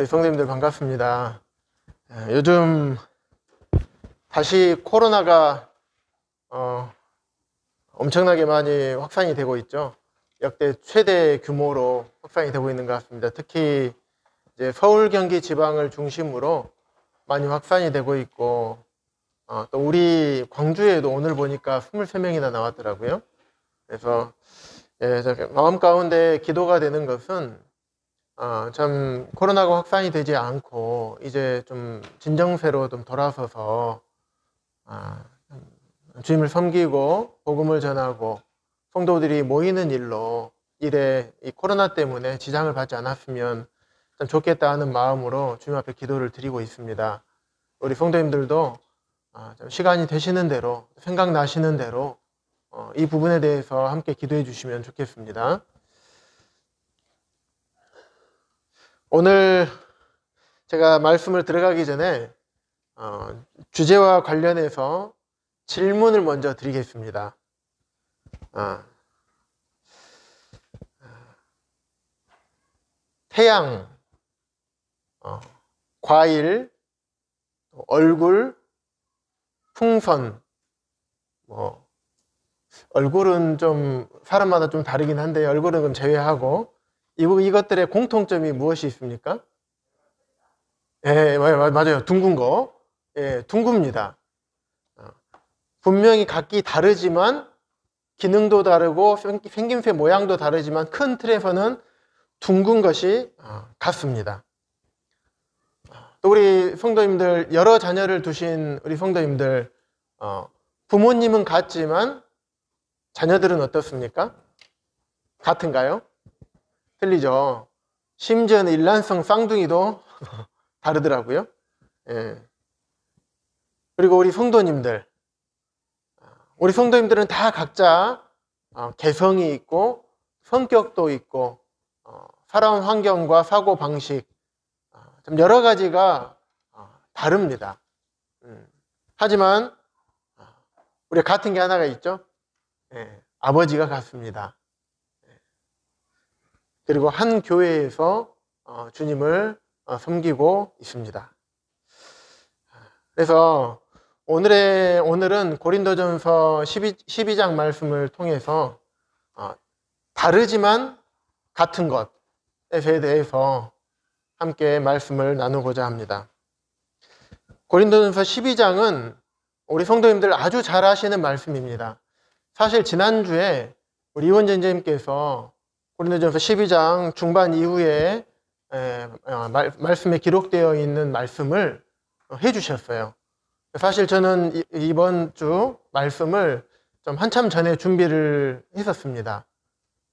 성도님들 반갑습니다. 요즘 다시 코로나가 엄청나게 많이 확산이 되고 있죠. 역대 최대 규모로 확산이 되고 있는 것 같습니다. 특히 이제 서울, 경기 지방을 중심으로 많이 확산이 되고 있고, 또 우리 광주에도 오늘 보니까 23명이나 나왔더라고요. 그래서 마음 가운데 기도가 되는 것은 참 코로나가 확산이 되지 않고 이제 좀 진정세로 좀 돌아서서 주님을 섬기고 복음을 전하고 성도들이 모이는 일에 이 코로나 때문에 지장을 받지 않았으면 참 좋겠다 하는 마음으로 주님 앞에 기도를 드리고 있습니다. 우리 성도님들도 좀 시간이 되시는 대로, 생각나시는 대로 이 부분에 대해서 함께 기도해 주시면 좋겠습니다. 오늘 제가 말씀을 들어가기 전에 주제와 관련해서 질문을 먼저 드리겠습니다. 태양, 과일, 얼굴, 풍선, 얼굴은 좀 사람마다 좀 다르긴 한데 얼굴은 그럼 제외하고 이것들의 공통점이 무엇이 있습니까? 예, 맞아요. 둥근 거. 예, 둥굽니다. 분명히 각기 다르지만 기능도 다르고 생김새 모양도 다르지만 큰 틀에서는 둥근 것이 같습니다. 또 우리 성도님들, 여러 자녀를 두신 우리 성도님들, 부모님은 같지만 자녀들은 어떻습니까? 같은가요? 틀리죠. 심지어는 일란성 쌍둥이도 다르더라고요. 예. 그리고 우리 성도님들은 다 각자 개성이 있고 성격도 있고 살아온 환경과 사고 방식 좀 여러 가지가 다릅니다. 하지만 우리가 같은 게 하나가 있죠. 예. 아버지가 같습니다. 그리고 한 교회에서 주님을 섬기고 있습니다. 그래서 오늘은 고린도전서 12장 말씀을 통해서 다르지만 같은 것에 대해서 함께 말씀을 나누고자 합니다. 고린도전서 12장은 우리 성도님들 아주 잘 아시는 말씀입니다. 사실 지난주에 우리 이원전 선생님께서 고린도전서 12장 중반 이후에 말씀에 기록되어 있는 말씀을 해주셨어요. 사실 저는 이번 주 말씀을 좀 한참 전에 준비를 했었습니다.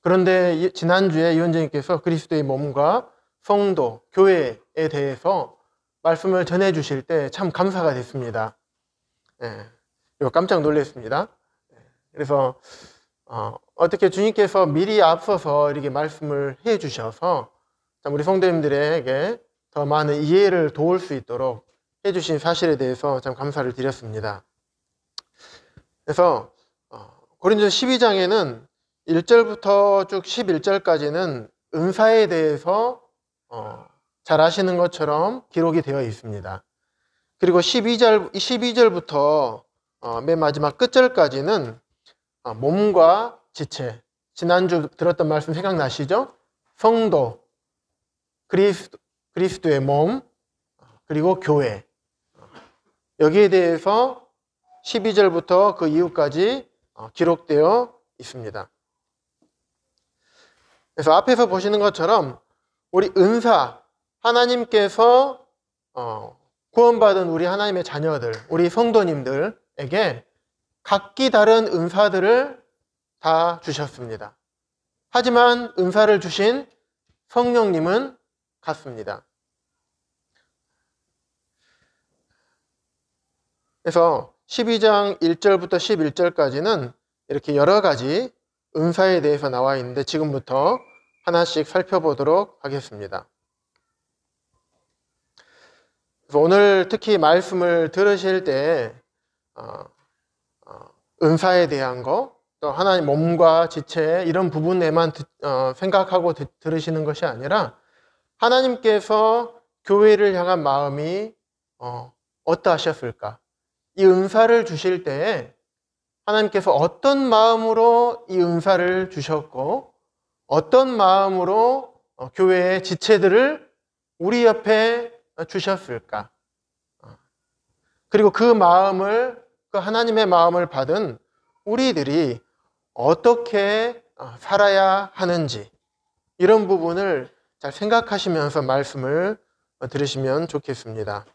그런데 지난주에 이원전님께서 그리스도의 몸과 성도, 교회에 대해서 말씀을 전해주실 때 참 감사가 됐습니다. 깜짝 놀랐습니다. 그래서 어떻게 주님께서 미리 앞서서 이렇게 말씀을 해주셔서 우리 성도님들에게 더 많은 이해를 도울 수 있도록 해주신 사실에 대해서 참 감사를 드렸습니다. 그래서 고린도전서 12장에는 1절부터 쭉 11절까지는 은사에 대해서 잘 아시는 것처럼 기록이 되어 있습니다. 그리고 12절부터 맨 마지막 끝절까지는 몸과 지체, 지난주 들었던 말씀 생각나시죠? 성도, 그리스도의 몸, 그리고 교회. 여기에 대해서 12절부터 그 이후까지 기록되어 있습니다. 그래서 앞에서 보시는 것처럼 우리 은사, 하나님께서 구원받은 우리 하나님의 자녀들, 우리 성도님들에게 각기 다른 은사들을 다 주셨습니다. 하지만 은사를 주신 성령님은 같습니다. 그래서 12장 1절부터 11절까지는 이렇게 여러 가지 은사에 대해서 나와 있는데 지금부터 하나씩 살펴보도록 하겠습니다. 그래서 오늘 특히 말씀을 들으실 때 은사에 대한 거, 또 하나님 몸과 지체 이런 부분에만 생각하고 들으시는 것이 아니라 하나님께서 교회를 향한 마음이 어떠하셨을까? 이 은사를 주실 때에 하나님께서 어떤 마음으로 이 은사를 주셨고 어떤 마음으로 교회의 지체들을 우리 옆에 주셨을까? 그리고 그 마음을, 그 하나님의 마음을 받은 우리들이 어떻게 살아야 하는지 이런 부분을 잘 생각하시면서 말씀을 들으시면 좋겠습니다.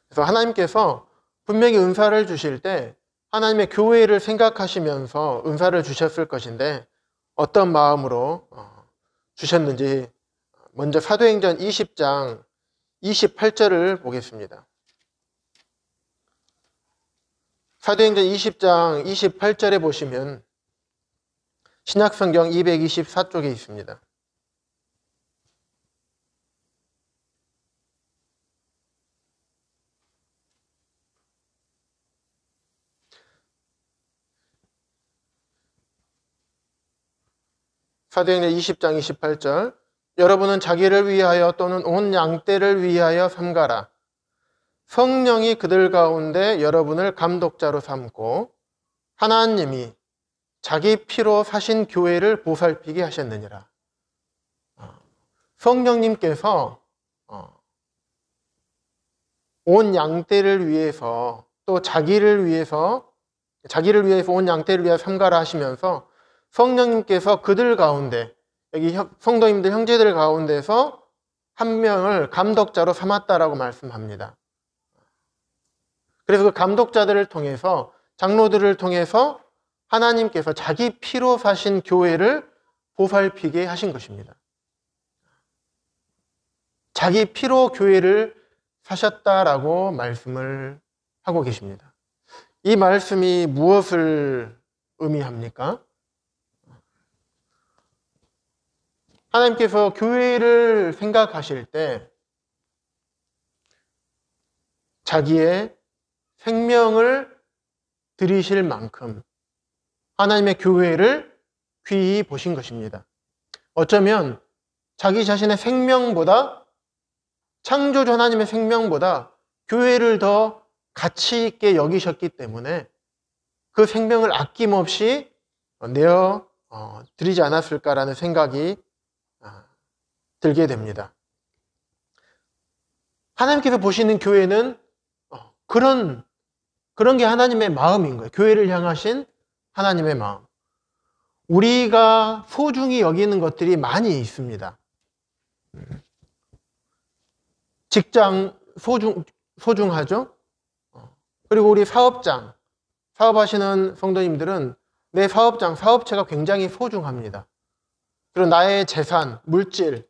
그래서 하나님께서 분명히 은사를 주실 때 하나님의 교회를 생각하시면서 은사를 주셨을 것인데 어떤 마음으로 주셨는지 먼저 사도행전 20장 28절을 보겠습니다. 사도행전 20장 28절에 보시면 신약성경 224쪽에 있습니다. 사도행전 20장 28절 여러분은 자기를 위하여 또는 온 양떼를 위하여 삼가라. 성령이 그들 가운데 여러분을 감독자로 삼고 하나님이 자기 피로 사신 교회를 보살피게 하셨느니라. 성령님께서 온 양떼를 위해서 또 자기를 위해서 온 양떼를 위하여 삼가라 하시면서 성령님께서 그들 가운데 여기 성도님들 형제들 가운데서 한 명을 감독자로 삼았다라고 말씀합니다. 그래서 그 감독자들을 통해서 장로들을 통해서 하나님께서 자기 피로 사신 교회를 보살피게 하신 것입니다. 자기 피로 교회를 사셨다라고 말씀을 하고 계십니다. 이 말씀이 무엇을 의미합니까? 하나님께서 교회를 생각하실 때 자기의 생명을 드리실 만큼 하나님의 교회를 귀히 보신 것입니다. 어쩌면 자기 자신의 생명보다 창조주 하나님의 생명보다 교회를 더 가치 있게 여기셨기 때문에 그 생명을 아낌없이 내어 드리지 않았을까라는 생각이 들게 됩니다. 하나님께서 보시는 교회는 그런 게 하나님의 마음인 거예요. 교회를 향하신 하나님의 마음. 우리가 소중히 여기는 것들이 많이 있습니다. 직장 소중하죠? 그리고 우리 사업하시는 성도님들은 내 사업체가 굉장히 소중합니다. 그리고 나의 재산, 물질,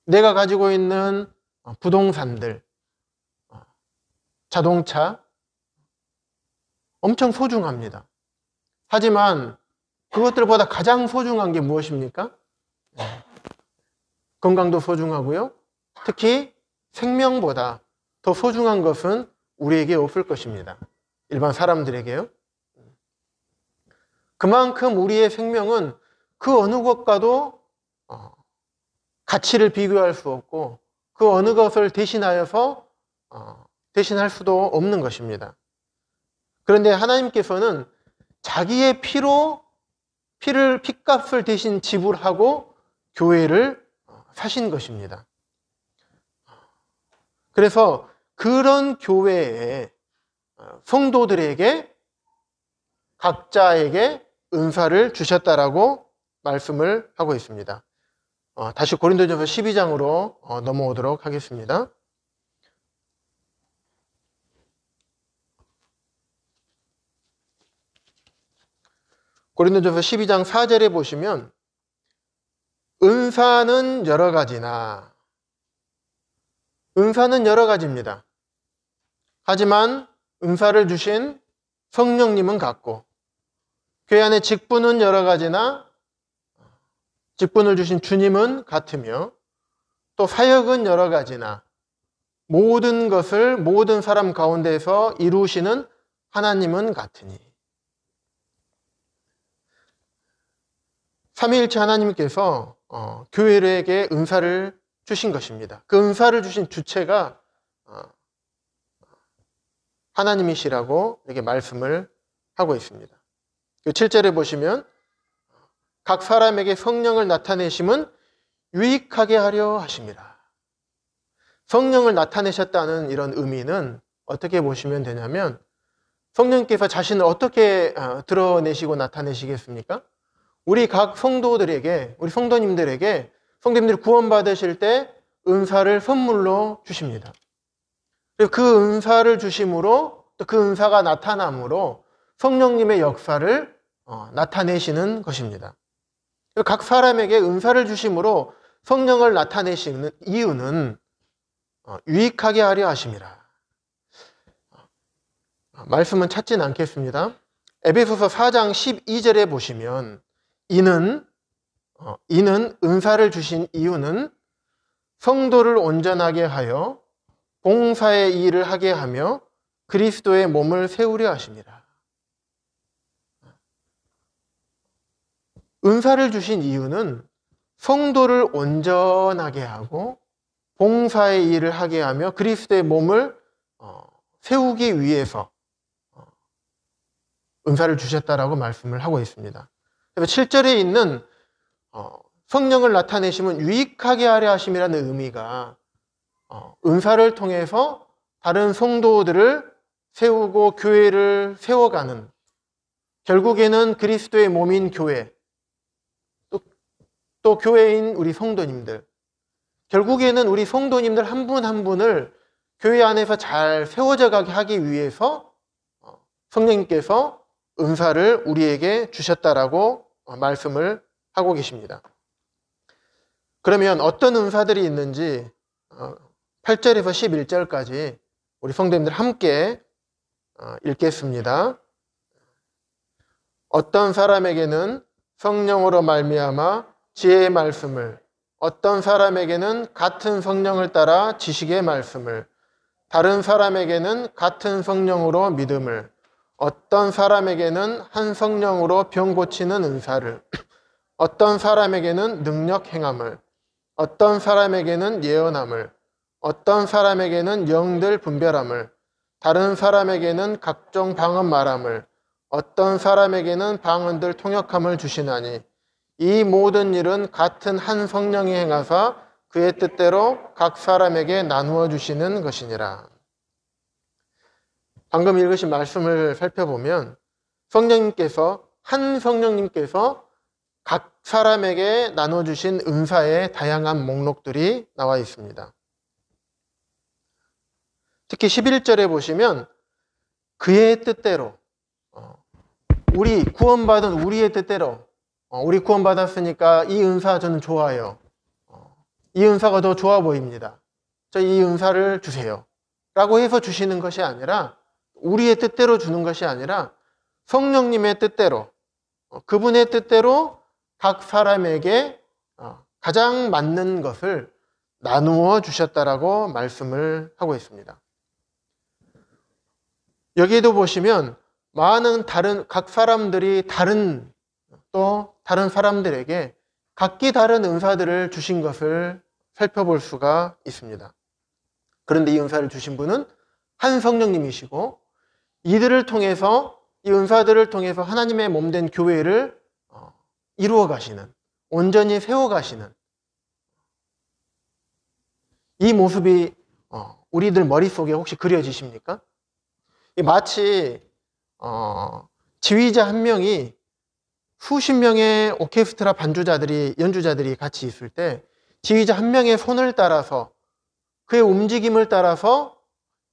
내가 가지고 있는 부동산들, 자동차, 엄청 소중합니다. 하지만 그것들보다 가장 소중한 게 무엇입니까? 건강도 소중하고요. 특히 생명보다 더 소중한 것은 우리에게 없을 것입니다. 일반 사람들에게요. 그만큼 우리의 생명은 그 어느 것과도 가치를 비교할 수 없고 그 어느 것을 대신하여서 대신할 수도 없는 것입니다. 그런데 하나님께서는 자기의 피값을 대신 지불하고 교회를 사신 것입니다. 그래서 그런 교회에 성도들에게 각자에게 은사를 주셨다라고 말씀을 하고 있습니다. 다시 고린도전서 12장으로 넘어오도록 하겠습니다. 고린도전서 12장 4절에 보시면 은사는 여러 가지나 은사는 여러 가지입니다. 하지만 은사를 주신 성령님은 같고 교회 안에 직분은 여러 가지나 직분을 주신 주님은 같으며 또 사역은 여러 가지나 모든 것을 모든 사람 가운데서 이루시는 하나님은 같으니 삼위일체 하나님께서 교회에게 은사를 주신 것입니다. 그 은사를 주신 주체가 하나님이시라고 이렇게 말씀을 하고 있습니다. 7절에 보시면 각 사람에게 성령을 나타내심은 유익하게 하려 하심이라. 성령을 나타내셨다는 이런 의미는 어떻게 보시면 되냐면 성령께서 자신을 어떻게 드러내시고 나타내시겠습니까? 우리 각 성도들에게, 우리 성도님들에게 성도님들이 구원받으실 때 은사를 선물로 주십니다. 그리고 그 은사를 주심으로 또 그 은사가 나타남으로 성령님의 역사를 나타내시는 것입니다. 각 사람에게 은사를 주심으로 성령을 나타내시는 이유는 유익하게 하려 하심이라. 말씀은 찾진 않겠습니다. 에베소서 4장 12절에 보시면 이는 은사를 주신 이유는 성도를 온전하게 하여 봉사의 일을 하게 하며 그리스도의 몸을 세우려 하심이라. 은사를 주신 이유는 성도를 온전하게 하고 봉사의 일을 하게 하며 그리스도의 몸을 세우기 위해서 은사를 주셨다라고 말씀을 하고 있습니다. 그래서 7절에 있는 성령을 나타내시면 유익하게 하려 하심이라는 의미가 은사를 통해서 다른 성도들을 세우고 교회를 세워가는, 결국에는 그리스도의 몸인 교회, 또 교회인 우리 성도님들, 결국에는 우리 성도님들 한 분 한 분을 교회 안에서 잘 세워져 가게 하기 위해서 성령님께서 은사를 우리에게 주셨다라고 말씀을 하고 계십니다. 그러면 어떤 은사들이 있는지 8절에서 11절까지 우리 성도님들 함께 읽겠습니다. 어떤 사람에게는 성령으로 말미암아 지혜의 말씀을, 어떤 사람에게는 같은 성령을 따라 지식의 말씀을, 다른 사람에게는 같은 성령으로 믿음을, 어떤 사람에게는 한 성령으로 병 고치는 은사를, 어떤 사람에게는 능력 행함을, 어떤 사람에게는 예언함을, 어떤 사람에게는 영들 분별함을, 다른 사람에게는 각종 방언 말함을, 어떤 사람에게는 방언들 통역함을 주시나니 이 모든 일은 같은 한 성령이 행하사 그의 뜻대로 각 사람에게 나누어 주시는 것이니라. 방금 읽으신 말씀을 살펴보면 한 성령님께서 각 사람에게 나눠주신 은사의 다양한 목록들이 나와 있습니다. 특히 11절에 보시면 그의 뜻대로, 우리 구원받은 우리의 뜻대로, 우리 구원받았으니까 이 은사 저는 좋아요. 이 은사가 더 좋아 보입니다. 저 이 은사를 주세요. 라고 해서 주시는 것이 아니라, 우리의 뜻대로 주는 것이 아니라 성령님의 뜻대로, 그분의 뜻대로 각 사람에게 가장 맞는 것을 나누어 주셨다라고 말씀을 하고 있습니다. 여기에도 보시면 많은 각 사람들이 또 다른 사람들에게 각기 다른 은사들을 주신 것을 살펴볼 수가 있습니다. 그런데 이 은사를 주신 분은 한 성령님이시고 이 은사들을 통해서 하나님의 몸된 교회를 이루어 가시는, 온전히 세워 가시는 이 모습이 우리들 머릿속에 혹시 그려지십니까? 마치 지휘자 한 명이 수십 명의 오케스트라 연주자들이 같이 있을 때 지휘자 한 명의 손을 따라서 그의 움직임을 따라서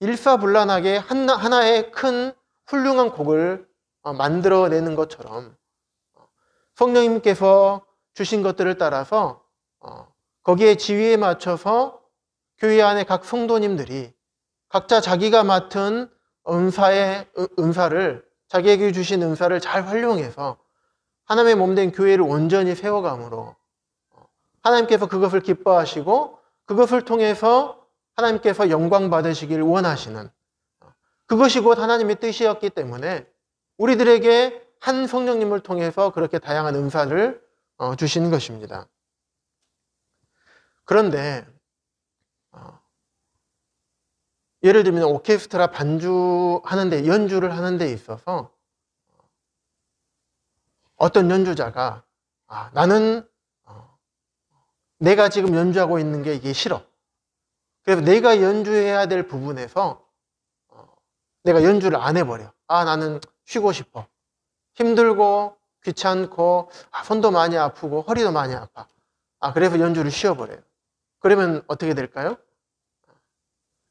일사불란하게 하나의 큰 훌륭한 곡을 만들어내는 것처럼 성령님께서 주신 것들을 따라서 거기에 지휘에 맞춰서 교회 안에 각 성도님들이 각자 자기가 맡은 은사를, 자기에게 주신 은사를 잘 활용해서 하나님의 몸된 교회를 온전히 세워감으로 하나님께서 그것을 기뻐하시고 그것을 통해서 하나님께서 영광 받으시길 원하시는, 그것이 곧 하나님의 뜻이었기 때문에 우리들에게 한 성령님을 통해서 그렇게 다양한 은사를 주신 것입니다. 그런데 예를 들면 오케스트라 반주하는데 연주를 하는 데 있어서 어떤 연주자가 나는 내가 지금 연주하고 있는 게 이게 싫어. 그래서 내가 연주해야 될 부분에서 내가 연주를 안 해버려. 나는 쉬고 싶어. 힘들고 귀찮고 손도 많이 아프고 허리도 많이 아파. 그래서 연주를 쉬어버려요. 그러면 어떻게 될까요?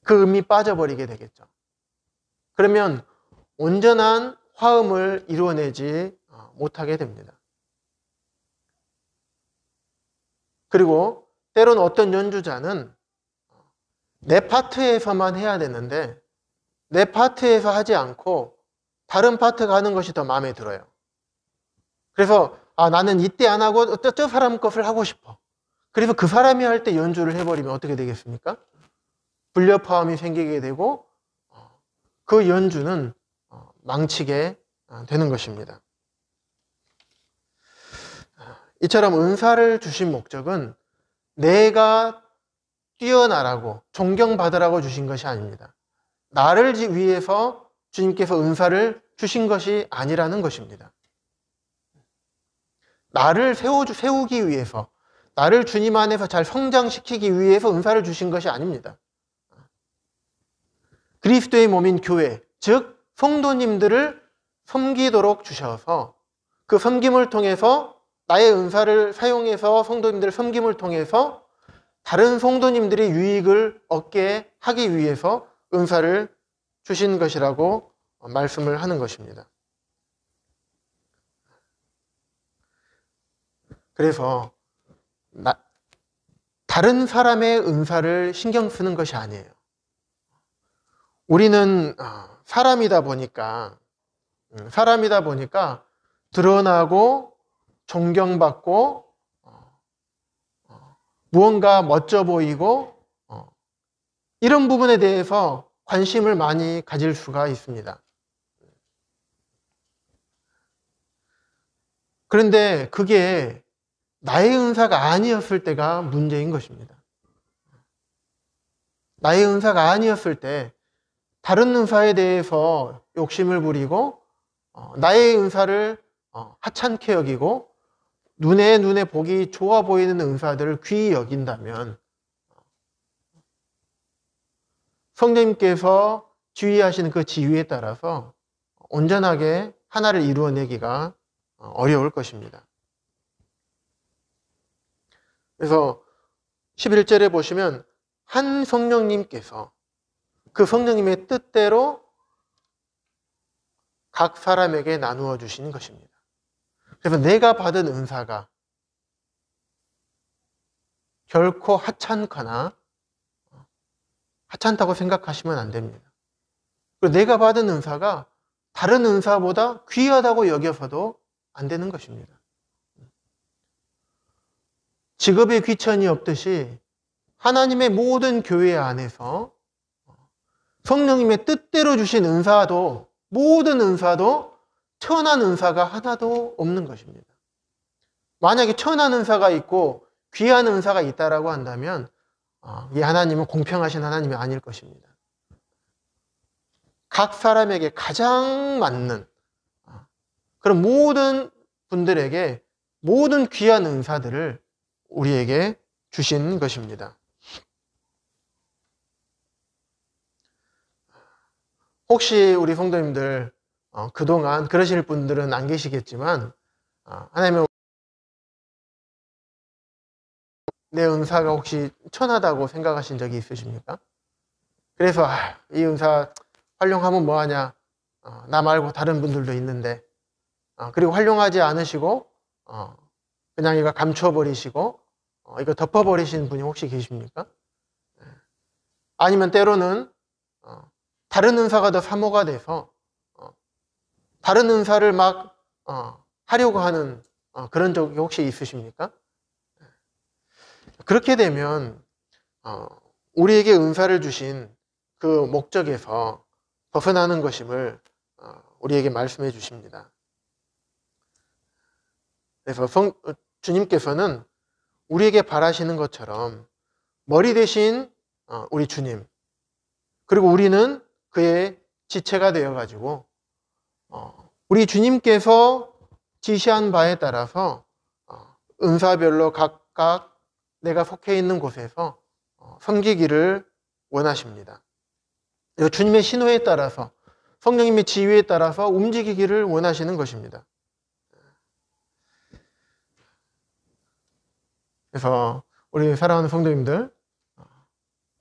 그 음이 빠져버리게 되겠죠. 그러면 온전한 화음을 이루어내지 못하게 됩니다. 그리고 때로는 어떤 연주자는 내 파트에서만 해야 되는데 내 파트에서 하지 않고 다른 파트 가는 것이 더 마음에 들어요. 그래서 나는 이때 안 하고 저 사람 것을 하고 싶어. 그래서 그 사람이 할 때 연주를 해버리면 어떻게 되겠습니까? 불협화음이 생기게 되고 그 연주는 망치게 되는 것입니다. 이처럼 은사를 주신 목적은 내가 뛰어나라고 존경받으라고 주신 것이 아닙니다. 나를 위해서 주님께서 은사를 주신 것이 아니라는 것입니다. 나를 세우기 위해서, 나를 주님 안에서 잘 성장시키기 위해서 은사를 주신 것이 아닙니다. 그리스도의 몸인 교회, 즉 성도님들을 섬기도록 주셔서 그 섬김을 통해서 나의 은사를 사용해서 성도님들을 섬김을 통해서 다른 성도님들이 유익을 얻게 하기 위해서 은사를 주신 것이라고 말씀을 하는 것입니다. 그래서 다른 사람의 은사를 신경 쓰는 것이 아니에요. 우리는 사람이다 보니까 드러나고 존경받고 무언가 멋져 보이고 이런 부분에 대해서 관심을 많이 가질 수가 있습니다. 그런데 그게 나의 은사가 아니었을 때가 문제인 것입니다. 나의 은사가 아니었을 때 다른 은사에 대해서 욕심을 부리고 나의 은사를 하찮게 여기고 눈에 보기 좋아 보이는 은사들을 귀히 여긴다면 성령님께서 지휘하시는 그 지휘에 따라서 온전하게 하나를 이루어내기가 어려울 것입니다. 그래서 11절에 보시면 한 성령님께서 그 성령님의 뜻대로 각 사람에게 나누어 주시는 것입니다. 그래서 내가 받은 은사가 결코 하찮다고 생각하시면 안 됩니다. 그리고 내가 받은 은사가 다른 은사보다 귀하다고 여겨서도 안 되는 것입니다. 직업에 귀천이 없듯이 하나님의 모든 교회 안에서 성령님의 뜻대로 주신 은사도 모든 은사도 천한 은사가 하나도 없는 것입니다. 만약에 천한 은사가 있고 귀한 은사가 있다라고 한다면 이 하나님은 공평하신 하나님이 아닐 것입니다. 각 사람에게 가장 맞는 그런 모든 분들에게 모든 귀한 은사들을 우리에게 주신 것입니다. 혹시 우리 성도님들 그동안 그러실 분들은 안 계시겠지만 하나님은 내 은사가 혹시 천하다고 생각하신 적이 있으십니까? 그래서 이 은사 활용하면 뭐하냐, 나 말고 다른 분들도 있는데 그리고 활용하지 않으시고 그냥 이거 감춰버리시고 이거 덮어버리시는 분이 혹시 계십니까? 아니면 때로는 다른 은사가 더 사모가 돼서 다른 은사를 막 하려고 하는 그런 적이 혹시 있으십니까? 그렇게 되면 우리에게 은사를 주신 그 목적에서 벗어나는 것임을 우리에게 말씀해 주십니다. 그래서 주님께서는 우리에게 바라시는 것처럼 머리 대신 우리 주님, 그리고 우리는 그의 지체가 되어가지고 우리 주님께서 지시한 바에 따라서 은사별로 각각 내가 속해 있는 곳에서 섬기기를 원하십니다. 주님의 신호에 따라서, 성령님의 지휘에 따라서 움직이기를 원하시는 것입니다. 그래서 우리 사랑하는 성도님들,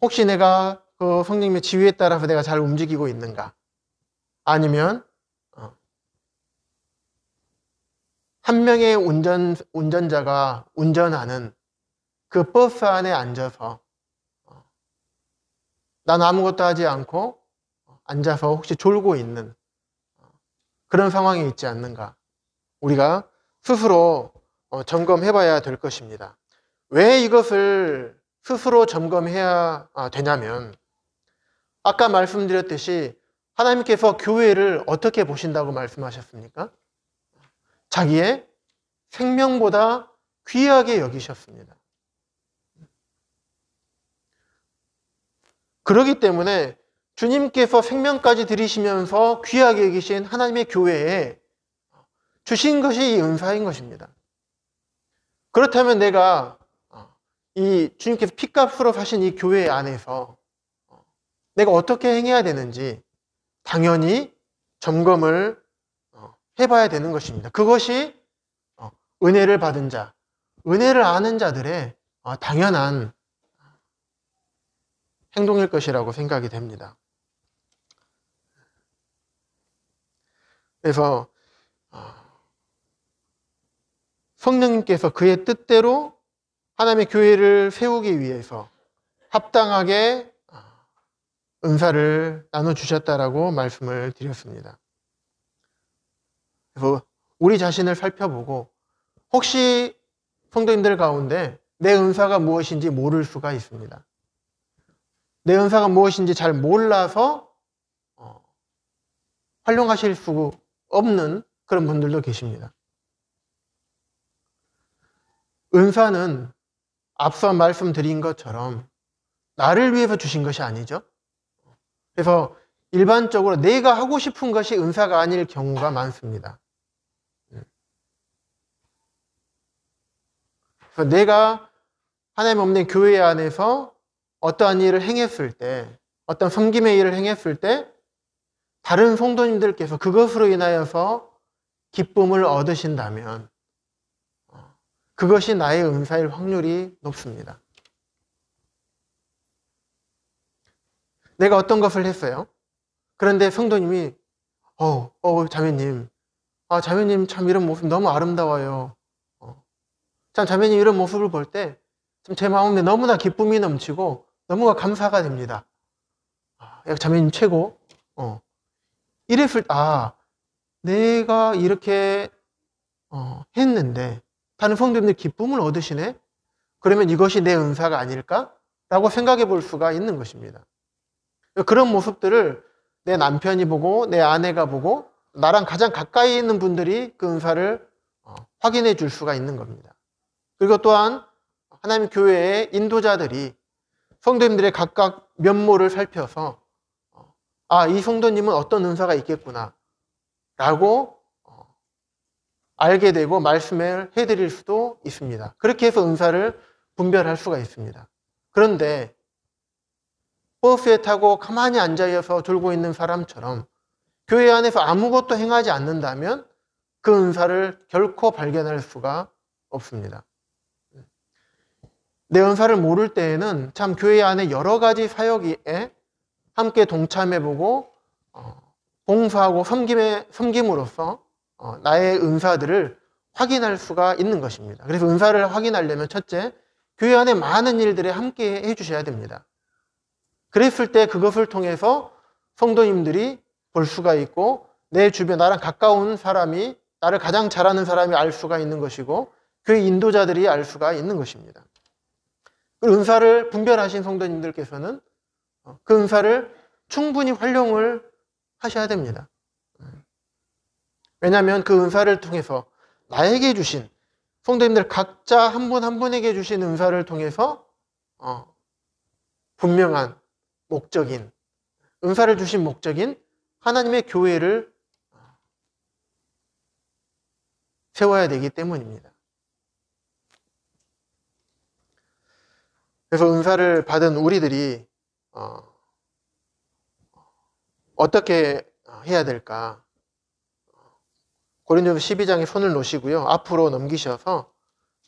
혹시 내가 그 성령님의 지휘에 따라서 내가 잘 움직이고 있는가? 아니면 한 명의 운전자가 운전하는 그 버스 안에 앉아서 난 아무것도 하지 않고 앉아서 혹시 졸고 있는 그런 상황이 있지 않는가? 우리가 스스로 점검해 봐야 될 것입니다. 왜 이것을 스스로 점검해야 되냐면, 아까 말씀드렸듯이 하나님께서 교회를 어떻게 보신다고 말씀하셨습니까? 자기의 생명보다 귀하게 여기셨습니다. 그렇기 때문에 주님께서 생명까지 드리시면서 귀하게 여기신 하나님의 교회에 주신 것이 이 은사인 것입니다. 그렇다면 내가 이 주님께서 핏값으로 사신 이 교회 안에서 내가 어떻게 행해야 되는지 당연히 점검을 해봐야 되는 것입니다. 그것이 은혜를 받은 자, 은혜를 아는 자들의 당연한 행동일 것이라고 생각이 됩니다. 그래서 성령님께서 그의 뜻대로 하나님의 교회를 세우기 위해서 합당하게 은사를 나눠주셨다라고 말씀을 드렸습니다. 그래서 우리 자신을 살펴보고 혹시 성도님들 가운데 내 은사가 무엇인지 모를 수가 있습니다. 내 은사가 무엇인지 잘 몰라서 활용하실 수 없는 그런 분들도 계십니다. 은사는 앞서 말씀드린 것처럼 나를 위해서 주신 것이 아니죠. 그래서 일반적으로 내가 하고 싶은 것이 은사가 아닐 경우가 많습니다. 그래서 내가 하나님 없는 교회 안에서 어떠한 일을 행했을 때, 어떤 섬김의 일을 행했을 때 다른 성도님들께서 그것으로 인하여서 기쁨을 얻으신다면 그것이 나의 은사일 확률이 높습니다. 내가 어떤 것을 했어요. 그런데 성도님이 자매님, 자매님 참 이런 모습 너무 아름다워요. 참 자매님 이런 모습을 볼 때 참 제 마음에 너무나 기쁨이 넘치고 너무나 감사가 됩니다. 자매님 최고. 이랬을 때 내가 이렇게 했는데 다른 성도님들 기쁨을 얻으시네? 그러면 이것이 내 은사가 아닐까? 라고 생각해 볼 수가 있는 것입니다. 그런 모습들을 내 남편이 보고 내 아내가 보고 나랑 가장 가까이 있는 분들이 그 은사를 확인해 줄 수가 있는 겁니다. 그리고 또한 하나님 교회의 인도자들이 성도님들의 각각 면모를 살펴서 이 성도님은 어떤 은사가 있겠구나 라고 알게 되고 말씀을 해드릴 수도 있습니다. 그렇게 해서 은사를 분별할 수가 있습니다. 그런데 버스에 타고 가만히 앉아서 졸고 있는 사람처럼 교회 안에서 아무것도 행하지 않는다면 그 은사를 결코 발견할 수가 없습니다. 내 은사를 모를 때에는 참 교회 안에 여러 가지 사역에 함께 동참해보고 봉사하고 섬김으로써 나의 은사들을 확인할 수가 있는 것입니다. 그래서 은사를 확인하려면 첫째, 교회 안에 많은 일들에 함께 해주셔야 됩니다. 그랬을 때 그것을 통해서 성도님들이 볼 수가 있고 내 주변 나랑 가까운 사람이, 나를 가장 잘 아는 사람이 알 수가 있는 것이고 교회 인도자들이 알 수가 있는 것입니다. 그 은사를 분별하신 성도님들께서는 그 은사를 충분히 활용을 하셔야 됩니다. 왜냐하면 그 은사를 통해서 나에게 주신 성도님들 각자 한 분 한 분에게 주신 은사를 통해서 분명한 목적인, 은사를 주신 목적인 하나님의 교회를 세워야 되기 때문입니다. 그래서 은사를 받은 우리들이 어떻게 해야 될까? 고린도전서 12장에 손을 놓으시고요. 앞으로 넘기셔서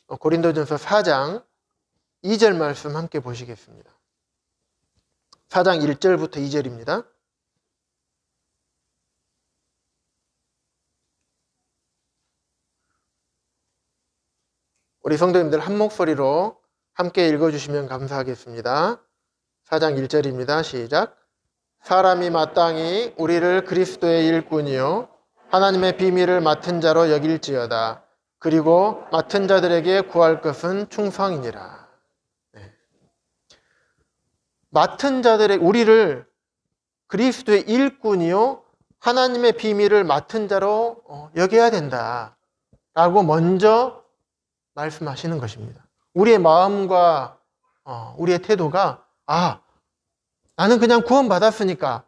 고린도전서 4장 2절 말씀 함께 보시겠습니다. 4장 1절부터 2절입니다. 우리 성도님들 한 목소리로 함께 읽어주시면 감사하겠습니다. 4장 1절입니다. 시작. 사람이 마땅히 우리를 그리스도의 일꾼이요 하나님의 비밀을 맡은 자로 여길지어다. 그리고 맡은 자들에게 구할 것은 충성이니라. 네. 맡은 자들의 우리를 그리스도의 일꾼이요 하나님의 비밀을 맡은 자로 여겨야 된다 라고 먼저 말씀하시는 것입니다. 우리의 마음과 우리의 태도가 나는 그냥 구원받았으니까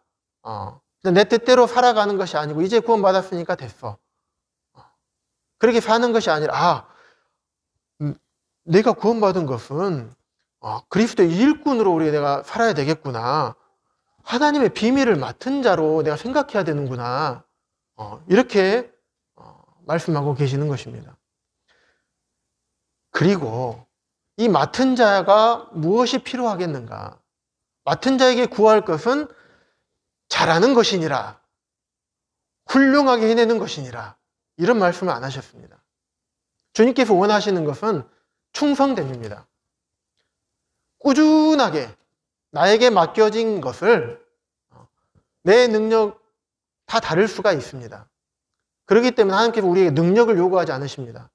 내 뜻대로 살아가는 것이 아니고 이제 구원받았으니까 됐어. 그렇게 사는 것이 아니라 내가 구원받은 것은 그리스도의 일꾼으로 내가 살아야 되겠구나. 하나님의 비밀을 맡은 자로 내가 생각해야 되는구나. 이렇게 말씀하고 계시는 것입니다. 그리고 이 맡은 자가 무엇이 필요하겠는가? 맡은 자에게 구할 것은 잘하는 것이니라. 훌륭하게 해내는 것이니라. 이런 말씀을 안 하셨습니다. 주님께서 원하시는 것은 충성됨입니다. 꾸준하게 나에게 맡겨진 것을 내 능력 다 다를 수가 있습니다. 그렇기 때문에 하나님께서 우리에게 능력을 요구하지 않으십니다.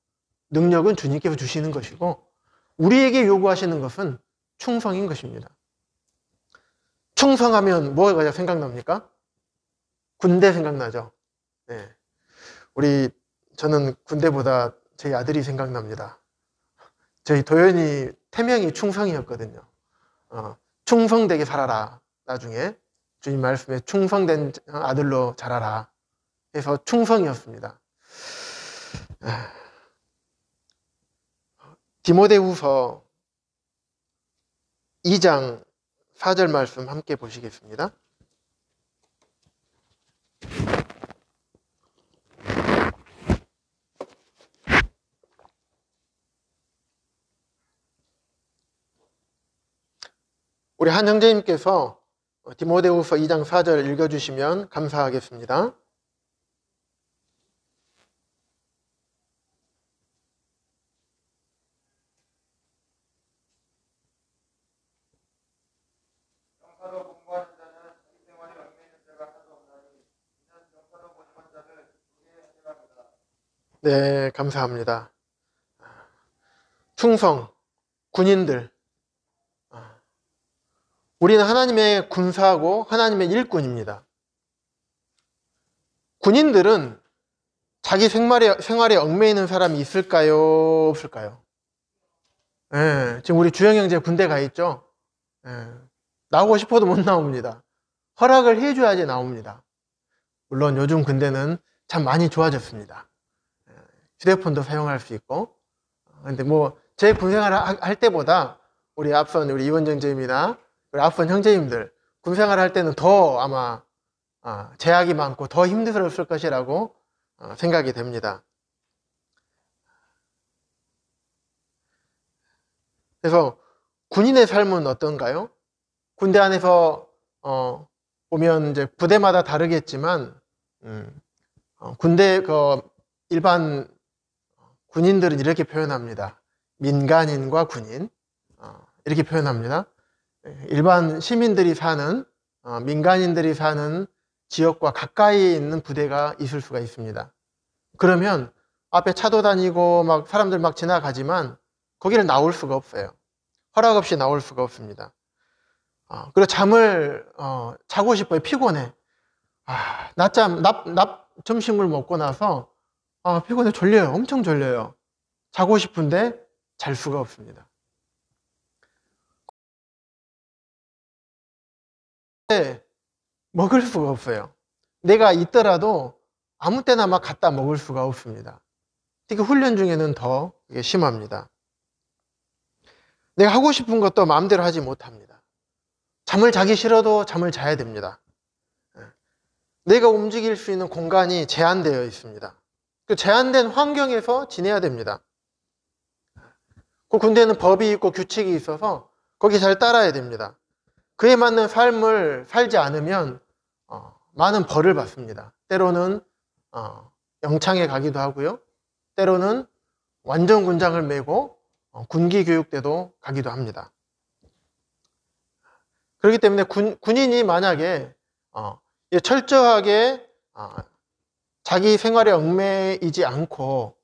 능력은 주님께서 주시는 것이고 우리에게 요구하시는 것은 충성인 것입니다. 충성하면 뭐가 생각납니까? 군대 생각나죠. 네. 저는 군대보다 저희 아들이 생각납니다. 저희 도연이 태명이 충성이었거든요. 충성되게 살아라. 나중에 주님 말씀에 충성된 아들로 자라라 해서 충성이었습니다. 디모데후서 2장 4절 말씀 함께 보시겠습니다. 우리 한 형제님께서 디모데후서 2장 4절 읽어주시면 감사하겠습니다. 네, 감사합니다. 충성, 군인들. 우리는 하나님의 군사하고 하나님의 일꾼입니다. 군인들은 자기 생활에 얽매이는 사람이 있을까요? 없을까요? 네, 지금 우리 주영 형제 군대 가 있죠? 네, 나오고 싶어도 못 나옵니다. 허락을 해줘야지 나옵니다. 물론 요즘 군대는 참 많이 좋아졌습니다. 휴대폰도 사용할 수 있고. 근데 제 군생활 할 때보다 우리 앞선 우리 이원정 제임이나 우리 앞선 형제님들 군생활 할 때는 더 아마 제약이 많고 더 힘들었을 것이라고 생각이 됩니다. 그래서 군인의 삶은 어떤가요? 군대 안에서 보면 이제 부대마다 다르겠지만 군대 일반 군인들은 이렇게 표현합니다. 민간인과 군인 이렇게 표현합니다. 일반 시민들이 사는 민간인들이 사는 지역과 가까이 있는 부대가 있을 수가 있습니다. 그러면 앞에 차도 다니고 막 사람들 막 지나가지만 거기를 나올 수가 없어요. 허락 없이 나올 수가 없습니다. 그리고 잠을 자고 싶어요. 피곤해. 점심을 먹고 나서 피곤해, 졸려요. 엄청 졸려요. 자고 싶은데 잘 수가 없습니다. 먹을 수가 없어요. 내가 있더라도 아무 때나 막 갖다 먹을 수가 없습니다. 특히 훈련 중에는 더 심합니다. 내가 하고 싶은 것도 마음대로 하지 못합니다. 잠을 자기 싫어도 잠을 자야 됩니다. 내가 움직일 수 있는 공간이 제한되어 있습니다. 그 제한된 환경에서 지내야 됩니다. 그 군대는 법이 있고 규칙이 있어서 거기 잘 따라야 됩니다. 그에 맞는 삶을 살지 않으면 많은 벌을 받습니다. 때로는 영창에 가기도 하고요. 때로는 완전 군장을 메고 군기 교육 때도 가기도 합니다. 그렇기 때문에 군인이 만약에 철저하게 자기 생활에 얽매이지 않고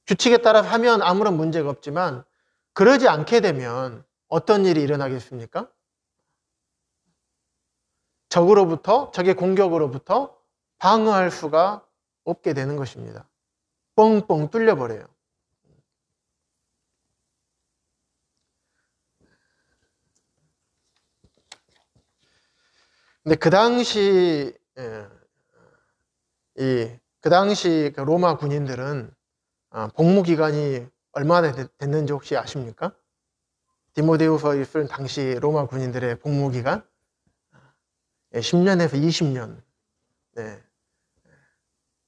규칙에 따라 하면 아무런 문제가 없지만 그러지 않게 되면 어떤 일이 일어나겠습니까? 적의 공격으로부터 방어할 수가 없게 되는 것입니다. 뻥뻥 뚫려버려요. 근데 그 당시 그 로마 군인들은 복무 기간이 얼마나 됐는지 혹시 아십니까? 디모데후서에 쓴 당시 로마 군인들의 복무 기간 10년에서 20년,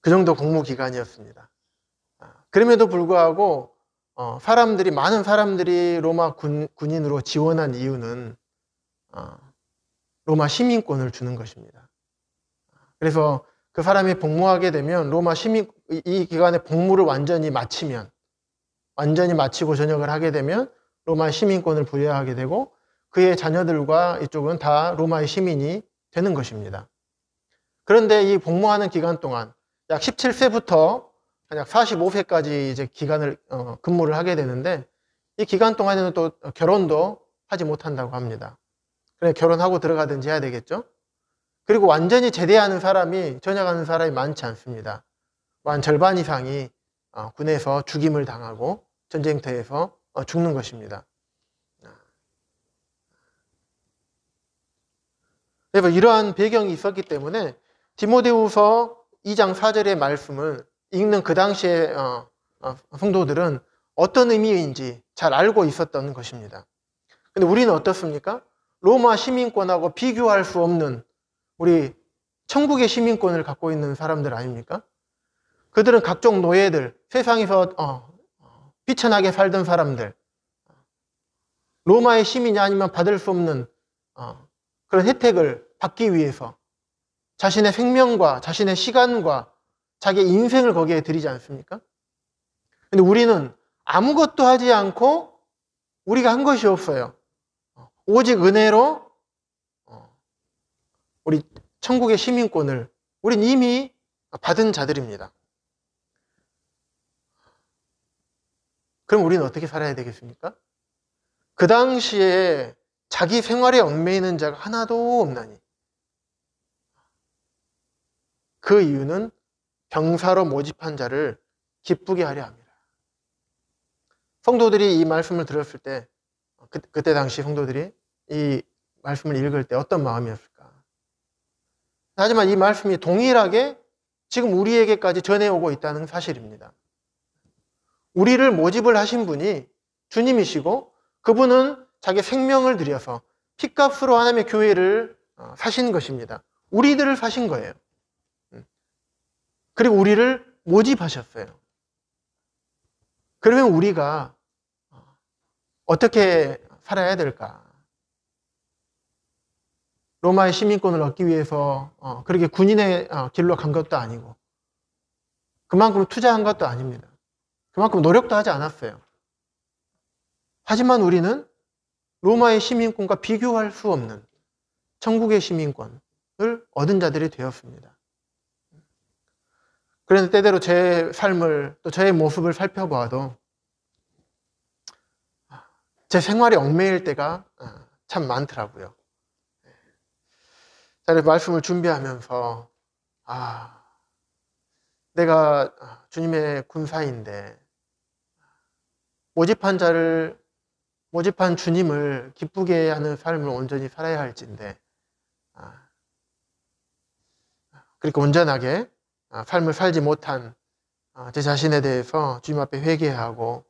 그 정도 복무 기간이었습니다. 그럼에도 불구하고 많은 사람들이 로마 군인으로 지원한 이유는 로마 시민권을 주는 것입니다. 그래서 그 사람이 복무하게 되면 이 기간에 복무를 완전히 마치고 전역을 하게 되면 로마 시민권을 부여하게 되고 그의 자녀들과 이쪽은 다 로마의 시민이 되는 것입니다. 그런데 이 복무하는 기간 동안 약 17세부터 약 45세까지 이제 근무를 하게 되는데 이 기간 동안에는 또 결혼도 하지 못한다고 합니다. 그래 결혼하고 들어가든지 해야 되겠죠. 그리고 완전히 전역하는 사람이 많지 않습니다. 한 절반 이상이 군에서 죽임을 당하고 전쟁터에서 죽는 것입니다. 그래서 이러한 배경이 있었기 때문에 디모데후서 2장 4절의 말씀을 읽는 그 당시에 성도들은 어떤 의미인지 잘 알고 있었던 것입니다. 근데 우리는 어떻습니까? 로마 시민권하고 비교할 수 없는 우리 천국의 시민권을 갖고 있는 사람들 아닙니까? 그들은 각종 노예들, 세상에서 비천하게 살던 사람들, 로마의 시민이 아니면 받을 수 없는 그런 혜택을 받기 위해서 자신의 생명과 자신의 시간과 자기의 인생을 거기에 들이지 않습니까? 근데 우리는 아무것도 하지 않고 우리가 한 것이 없어요. 오직 은혜로 우리 천국의 시민권을 우린 이미 받은 자들입니다. 그럼 우리는 어떻게 살아야 되겠습니까? 그 당시에 자기 생활에 얽매이는 자가 하나도 없나니 그 이유는 병사로 모집한 자를 기쁘게 하려 합니다. 성도들이 이 말씀을 들었을 때 그때 당시 성도들이 이 말씀을 읽을 때 어떤 마음이었을까? 하지만 이 말씀이 동일하게 지금 우리에게까지 전해오고 있다는 사실입니다. 우리를 모집을 하신 분이 주님이시고 그분은 자기 생명을 들여서 핏값으로 하나님의 교회를 사신 것입니다. 우리들을 사신 거예요. 그리고 우리를 모집하셨어요. 그러면 우리가 어떻게 살아야 될까? 로마의 시민권을 얻기 위해서 그렇게 군인의 길로 간 것도 아니고 그만큼 투자한 것도 아닙니다. 그만큼 노력도 하지 않았어요. 하지만 우리는 로마의 시민권과 비교할 수 없는 천국의 시민권을 얻은 자들이 되었습니다. 그런데 때때로 제 삶을 또 저의 모습을 살펴보아도 제 생활에 얽매일 때가 참 많더라고요. 자, 말씀을 준비하면서 내가 주님의 군사인데 모집한 주님을 기쁘게 하는 삶을 온전히 살아야 할진데, 그렇게 온전하게 삶을 살지 못한 제 자신에 대해서 주님 앞에 회개하고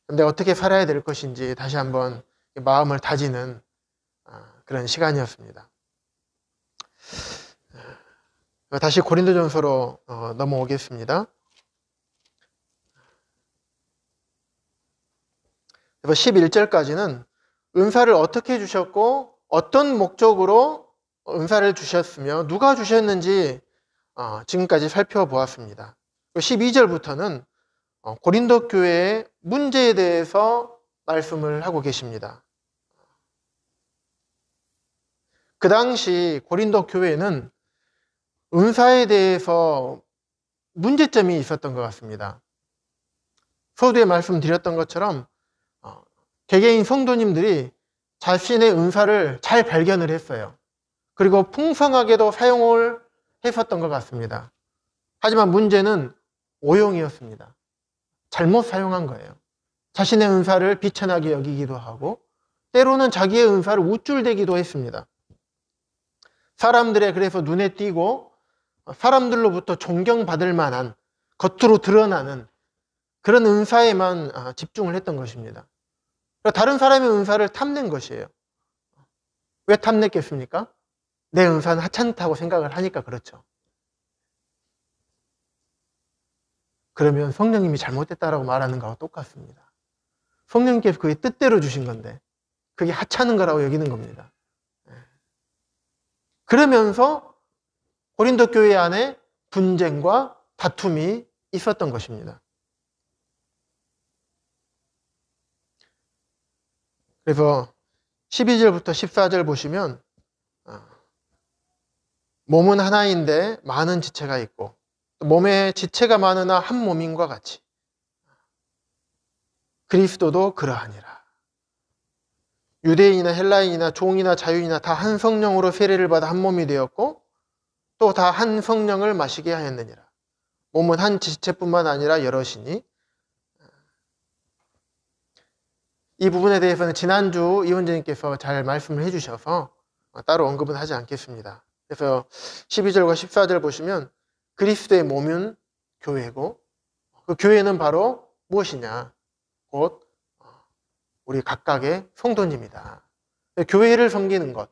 내가 어떻게 살아야 될 것인지 다시 한번 마음을 다지는 그런 시간이었습니다. 다시 고린도전서로 넘어오겠습니다. 11절까지는 은사를 어떻게 주셨고 어떤 목적으로 은사를 주셨으며 누가 주셨는지 지금까지 살펴보았습니다. 12절부터는 고린도 교회의 문제에 대해서 말씀을 하고 계십니다. 그 당시 고린도 교회는 은사에 대해서 문제점이 있었던 것 같습니다. 서두에 말씀드렸던 것처럼 개개인 성도님들이 자신의 은사를 잘 발견을 했어요. 그리고 풍성하게도 사용을 했었던 것 같습니다. 하지만 문제는 오용이었습니다. 잘못 사용한 거예요. 자신의 은사를 비천하게 여기기도 하고 때로는 자기의 은사를 우쭐대기도 했습니다. 사람들의 그래서 눈에 띄고 사람들로부터 존경받을 만한 겉으로 드러나는 그런 은사에만 집중을 했던 것입니다. 다른 사람의 은사를 탐낸 것이에요. 왜 탐냈겠습니까? 내 은사는 하찮다고 생각을 하니까 그렇죠. 그러면 성령님이 잘못됐다라고 말하는 거와 똑같습니다. 성령님께서 그게 뜻대로 주신 건데 그게 하찮은 거라고 여기는 겁니다. 그러면서 고린도 교회 안에 분쟁과 다툼이 있었던 것입니다. 그래서 12절부터 14절 보시면 몸은 하나인데 많은 지체가 있고 몸에 지체가 많으나 한 몸인과 같이 그리스도도 그러하니라. 유대인이나 헬라인이나 종이나 자유인이나 다 한 성령으로 세례를 받아 한 몸이 되었고 또 다 한 성령을 마시게 하였느니라. 몸은 한 지체뿐만 아니라 여럿이니. 이 부분에 대해서는 지난주 이원재님께서 잘 말씀을 해주셔서 따로 언급은 하지 않겠습니다. 그래서 12절과 14절 보시면 그리스도의 몸은 교회고 그 교회는 바로 무엇이냐? 곧 우리 각각의 성도님이다. 교회를 섬기는 것,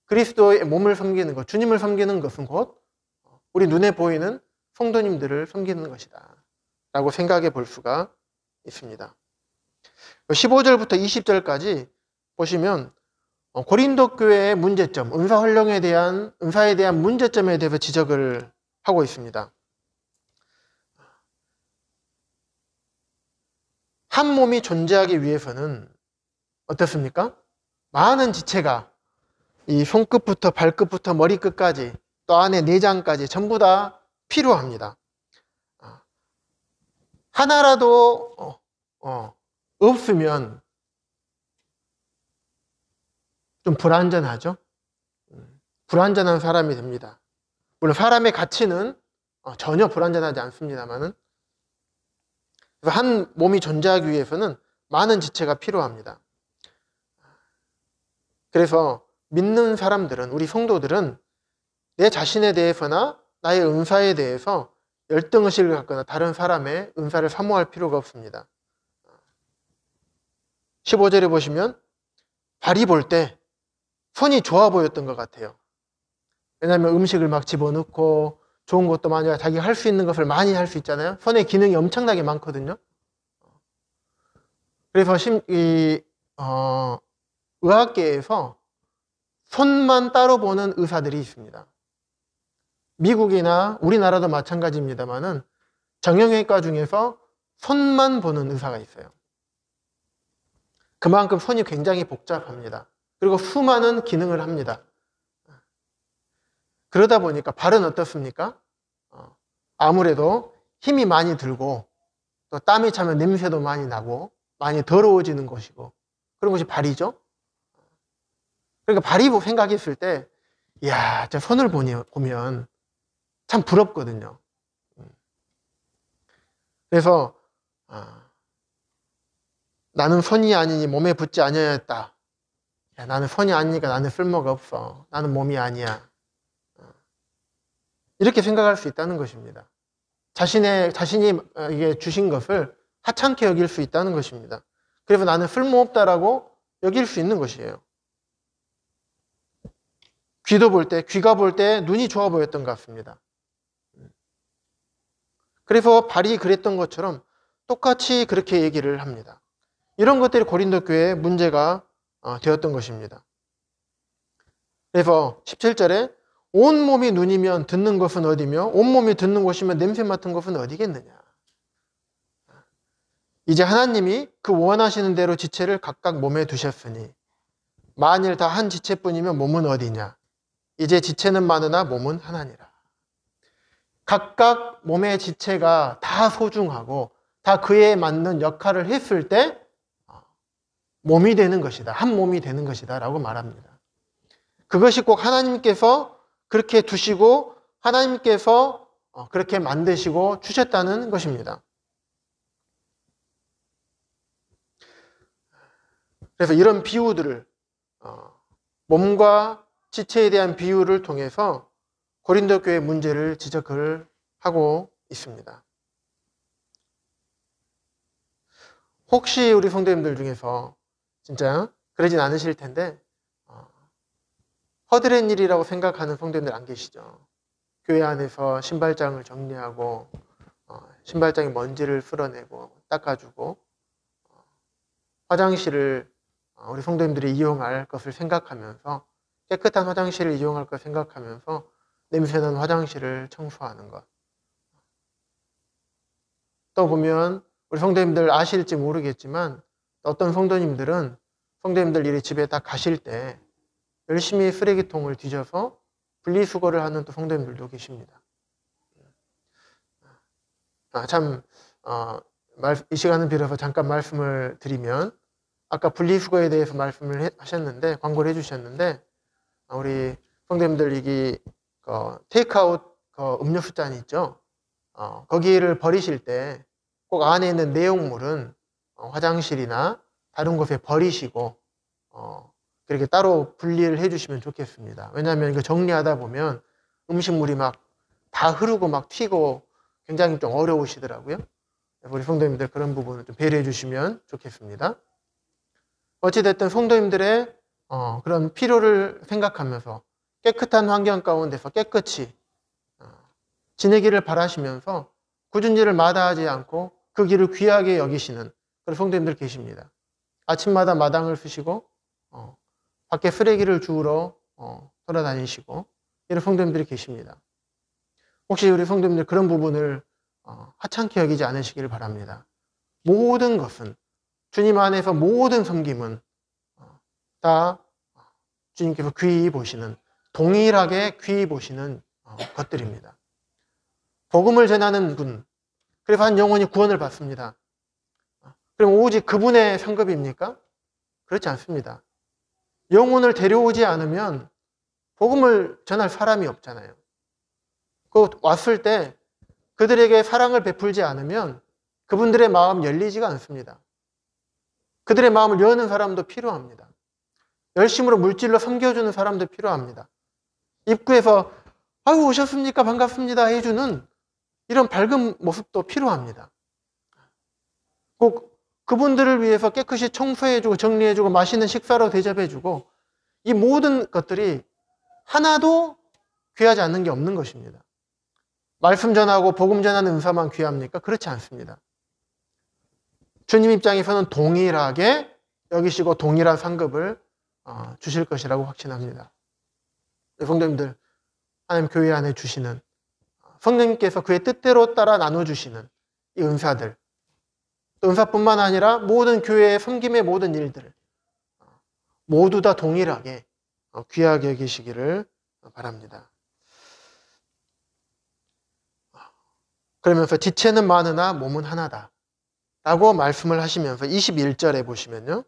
그리스도의 몸을 섬기는 것, 주님을 섬기는 것은 곧 우리 눈에 보이는 성도님들을 섬기는 것이다 라고 생각해 볼 수가 있습니다. 15절부터 20절까지 보시면 고린도 교회의 문제점, 은사에 대한 문제점에 대해서 지적을 하고 있습니다. 한 몸이 존재하기 위해서는 어떻습니까? 많은 지체가 이 손끝부터 발끝부터 머리끝까지 또 안에 내장까지 전부 다 필요합니다. 하나라도 없으면 좀 불완전하죠. 불완전한 사람이 됩니다. 물론 사람의 가치는 전혀 불완전하지 않습니다만은 한 몸이 존재하기 위해서는 많은 지체가 필요합니다. 그래서 믿는 사람들은, 우리 성도들은 내 자신에 대해서나 나의 은사에 대해서 열등의식을 갖거나 다른 사람의 은사를 사모할 필요가 없습니다. 15절에 보시면 발이 볼 때 손이 좋아 보였던 것 같아요. 왜냐하면 음식을 막 집어넣고 좋은 것도 많이 자기가 할 수 있는 것을 많이 할 수 있잖아요. 손의 기능이 엄청나게 많거든요. 그래서 의학계에서 손만 따로 보는 의사들이 있습니다. 미국이나 우리나라도 마찬가지입니다만은 정형외과 중에서 손만 보는 의사가 있어요. 그만큼 손이 굉장히 복잡합니다. 그리고 수많은 기능을 합니다. 그러다 보니까 발은 어떻습니까? 아무래도 힘이 많이 들고 또 땀이 차면 냄새도 많이 나고 많이 더러워지는 것이고 그런 것이 발이죠. 그러니까 발이 생각했을 때 이야, 저 손을 보면 참 부럽거든요. 그래서 나는 선이 아니니 몸에 붙지 아니하였다. 야, 나는 선이 아니니까 나는 쓸모가 없어. 나는 몸이 아니야. 이렇게 생각할 수 있다는 것입니다. 자신이 이게 주신 것을 하찮게 여길 수 있다는 것입니다. 그래서 나는 쓸모없다라고 여길 수 있는 것이에요. 귀가 볼 때 눈이 좋아 보였던 것 같습니다. 그래서 바울이 그랬던 것처럼 똑같이 그렇게 얘기를 합니다. 이런 것들이 고린도 교회의 문제가 되었던 것입니다. 그래서 17절에 온몸이 눈이면 듣는 것은 어디며 온몸이 듣는 곳이면 냄새 맡은 것은 어디겠느냐. 이제 하나님이 그 원하시는 대로 지체를 각각 몸에 두셨으니 만일 다 한 지체뿐이면 몸은 어디냐. 이제 지체는 많으나 몸은 하나니라. 각각 몸의 지체가 다 소중하고 다 그에 맞는 역할을 했을 때 몸이 되는 것이다. 한 몸이 되는 것이다 라고 말합니다. 그것이 꼭 하나님께서 그렇게 두시고 하나님께서 그렇게 만드시고 주셨다는 것입니다. 그래서 이런 비유들을 몸과 지체에 대한 비유를 통해서 고린도 교회의 문제를 지적을 하고 있습니다. 혹시 우리 성도님들 중에서 진짜 그러진 않으실 텐데 허드렛 일이라고 생각하는 성도님들 안 계시죠? 교회 안에서 신발장을 정리하고 신발장에 먼지를 쓸어내고 닦아주고 화장실을 우리 성도님들이 이용할 것을 생각하면서 깨끗한 화장실을 이용할 것을 생각하면서 냄새나는 화장실을 청소하는 것. 또 보면 우리 성도님들 아실지 모르겠지만 어떤 성도님들은 성도님들 집에 다 가실 때 열심히 쓰레기통을 뒤져서 분리수거를 하는 또 성도님들도 계십니다. 이 시간을 빌어서 잠깐 말씀을 드리면 아까 분리수거에 대해서 말씀을 하셨는데 광고를 해주셨는데 우리 성도님들 이게 테이크아웃 음료수 잔이 있죠. 거기를 버리실 때 꼭 안에 있는 내용물은 화장실이나 다른 곳에 버리시고 그렇게 따로 분리를 해주시면 좋겠습니다. 왜냐하면 이거 정리하다 보면 음식물이 막 다 흐르고 막 튀고 굉장히 좀 어려우시더라고요. 우리 성도님들 그런 부분을 좀 배려해 주시면 좋겠습니다. 어찌됐든 성도님들의 그런 필요를 생각하면서 깨끗한 환경 가운데서 깨끗이 지내기를 바라시면서 굳은 일을 마다하지 않고 그 길을 귀하게 여기시는 그런 성도님들 계십니다. 아침마다 마당을 쓰시고 밖에 쓰레기를 주우러 돌아다니시고 이런 성도님들이 계십니다. 혹시 우리 성도님들 그런 부분을 하찮게 여기지 않으시기를 바랍니다. 모든 것은 주님 안에서 모든 섬김은 다 주님께서 귀히 보시는 동일하게 귀히 보시는 것들입니다. 복음을 전하는 분, 그래서 한 영혼이 구원을 받습니다. 그럼 오직 그분의 상급입니까? 그렇지 않습니다. 영혼을 데려오지 않으면 복음을 전할 사람이 없잖아요. 왔을 때 그들에게 사랑을 베풀지 않으면 그분들의 마음 열리지가 않습니다. 그들의 마음을 여는 사람도 필요합니다. 열심으로 물질로 섬겨주는 사람도 필요합니다. 입구에서 아유 오셨습니까? 반갑습니다 해주는 이런 밝은 모습도 필요합니다. 꼭 그분들을 위해서 깨끗이 청소해주고 정리해주고 맛있는 식사로 대접해주고 이 모든 것들이 하나도 귀하지 않는 게 없는 것입니다. 말씀 전하고 복음 전하는 은사만 귀합니까? 그렇지 않습니다. 주님 입장에서는 동일하게 여기시고 동일한 상급을 주실 것이라고 확신합니다. 성도님들, 하나님 교회 안에 주시는 성령님께서 그의 뜻대로 따라 나눠주시는 이 은사들, 또 은사뿐만 아니라 모든 교회의 섬김의 모든 일들 모두 다 동일하게 귀하게 여기시기를 바랍니다. 그러면서 지체는 많으나 몸은 하나다 라고 말씀을 하시면서 21절에 보시면요,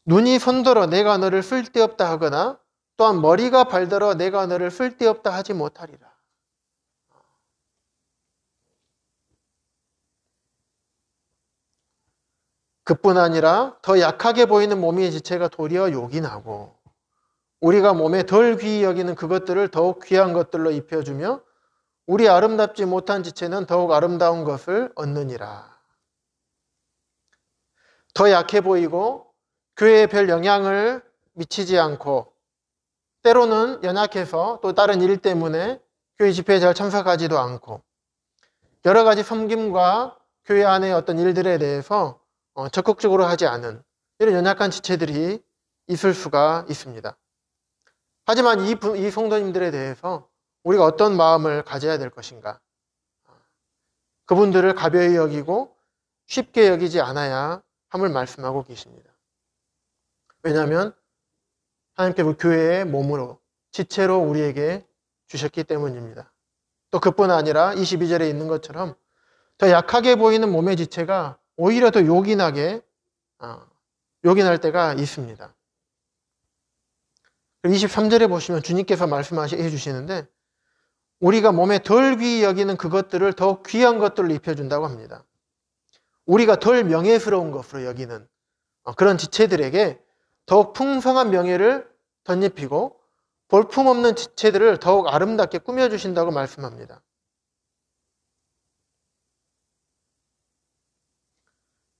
눈이 손들어 내가 너를 쓸데없다 하거나 또한 머리가 발들어 내가 너를 쓸데없다 하지 못하리라. 그뿐 아니라 더 약하게 보이는 몸의 지체가 도리어 욕이 나고 우리가 몸에 덜 귀히 여기는 그것들을 더욱 귀한 것들로 입혀주며 우리 아름답지 못한 지체는 더욱 아름다운 것을 얻느니라. 더 약해 보이고 교회에 별 영향을 미치지 않고 때로는 연약해서 또 다른 일 때문에 교회 집회에 잘 참석하지도 않고 여러 가지 섬김과 교회 안의 어떤 일들에 대해서 적극적으로 하지 않은 이런 연약한 지체들이 있을 수가 있습니다. 하지만 이 성도님들에 대해서 우리가 어떤 마음을 가져야 될 것인가? 그분들을 가벼이 여기고 쉽게 여기지 않아야 함을 말씀하고 계십니다. 왜냐하면 하나님께서 교회의 몸으로 지체로 우리에게 주셨기 때문입니다. 또 그뿐 아니라 22절에 있는 것처럼 더 약하게 보이는 몸의 지체가 오히려 더 요긴할 때가 있습니다. 23절에 보시면 주님께서 말씀해 주시는데 우리가 몸에 덜 귀히 여기는 그것들을 더욱 귀한 것들을 입혀준다고 합니다. 우리가 덜 명예스러운 것으로 여기는 그런 지체들에게 더욱 풍성한 명예를 덧입히고 볼품없는 지체들을 더욱 아름답게 꾸며주신다고 말씀합니다.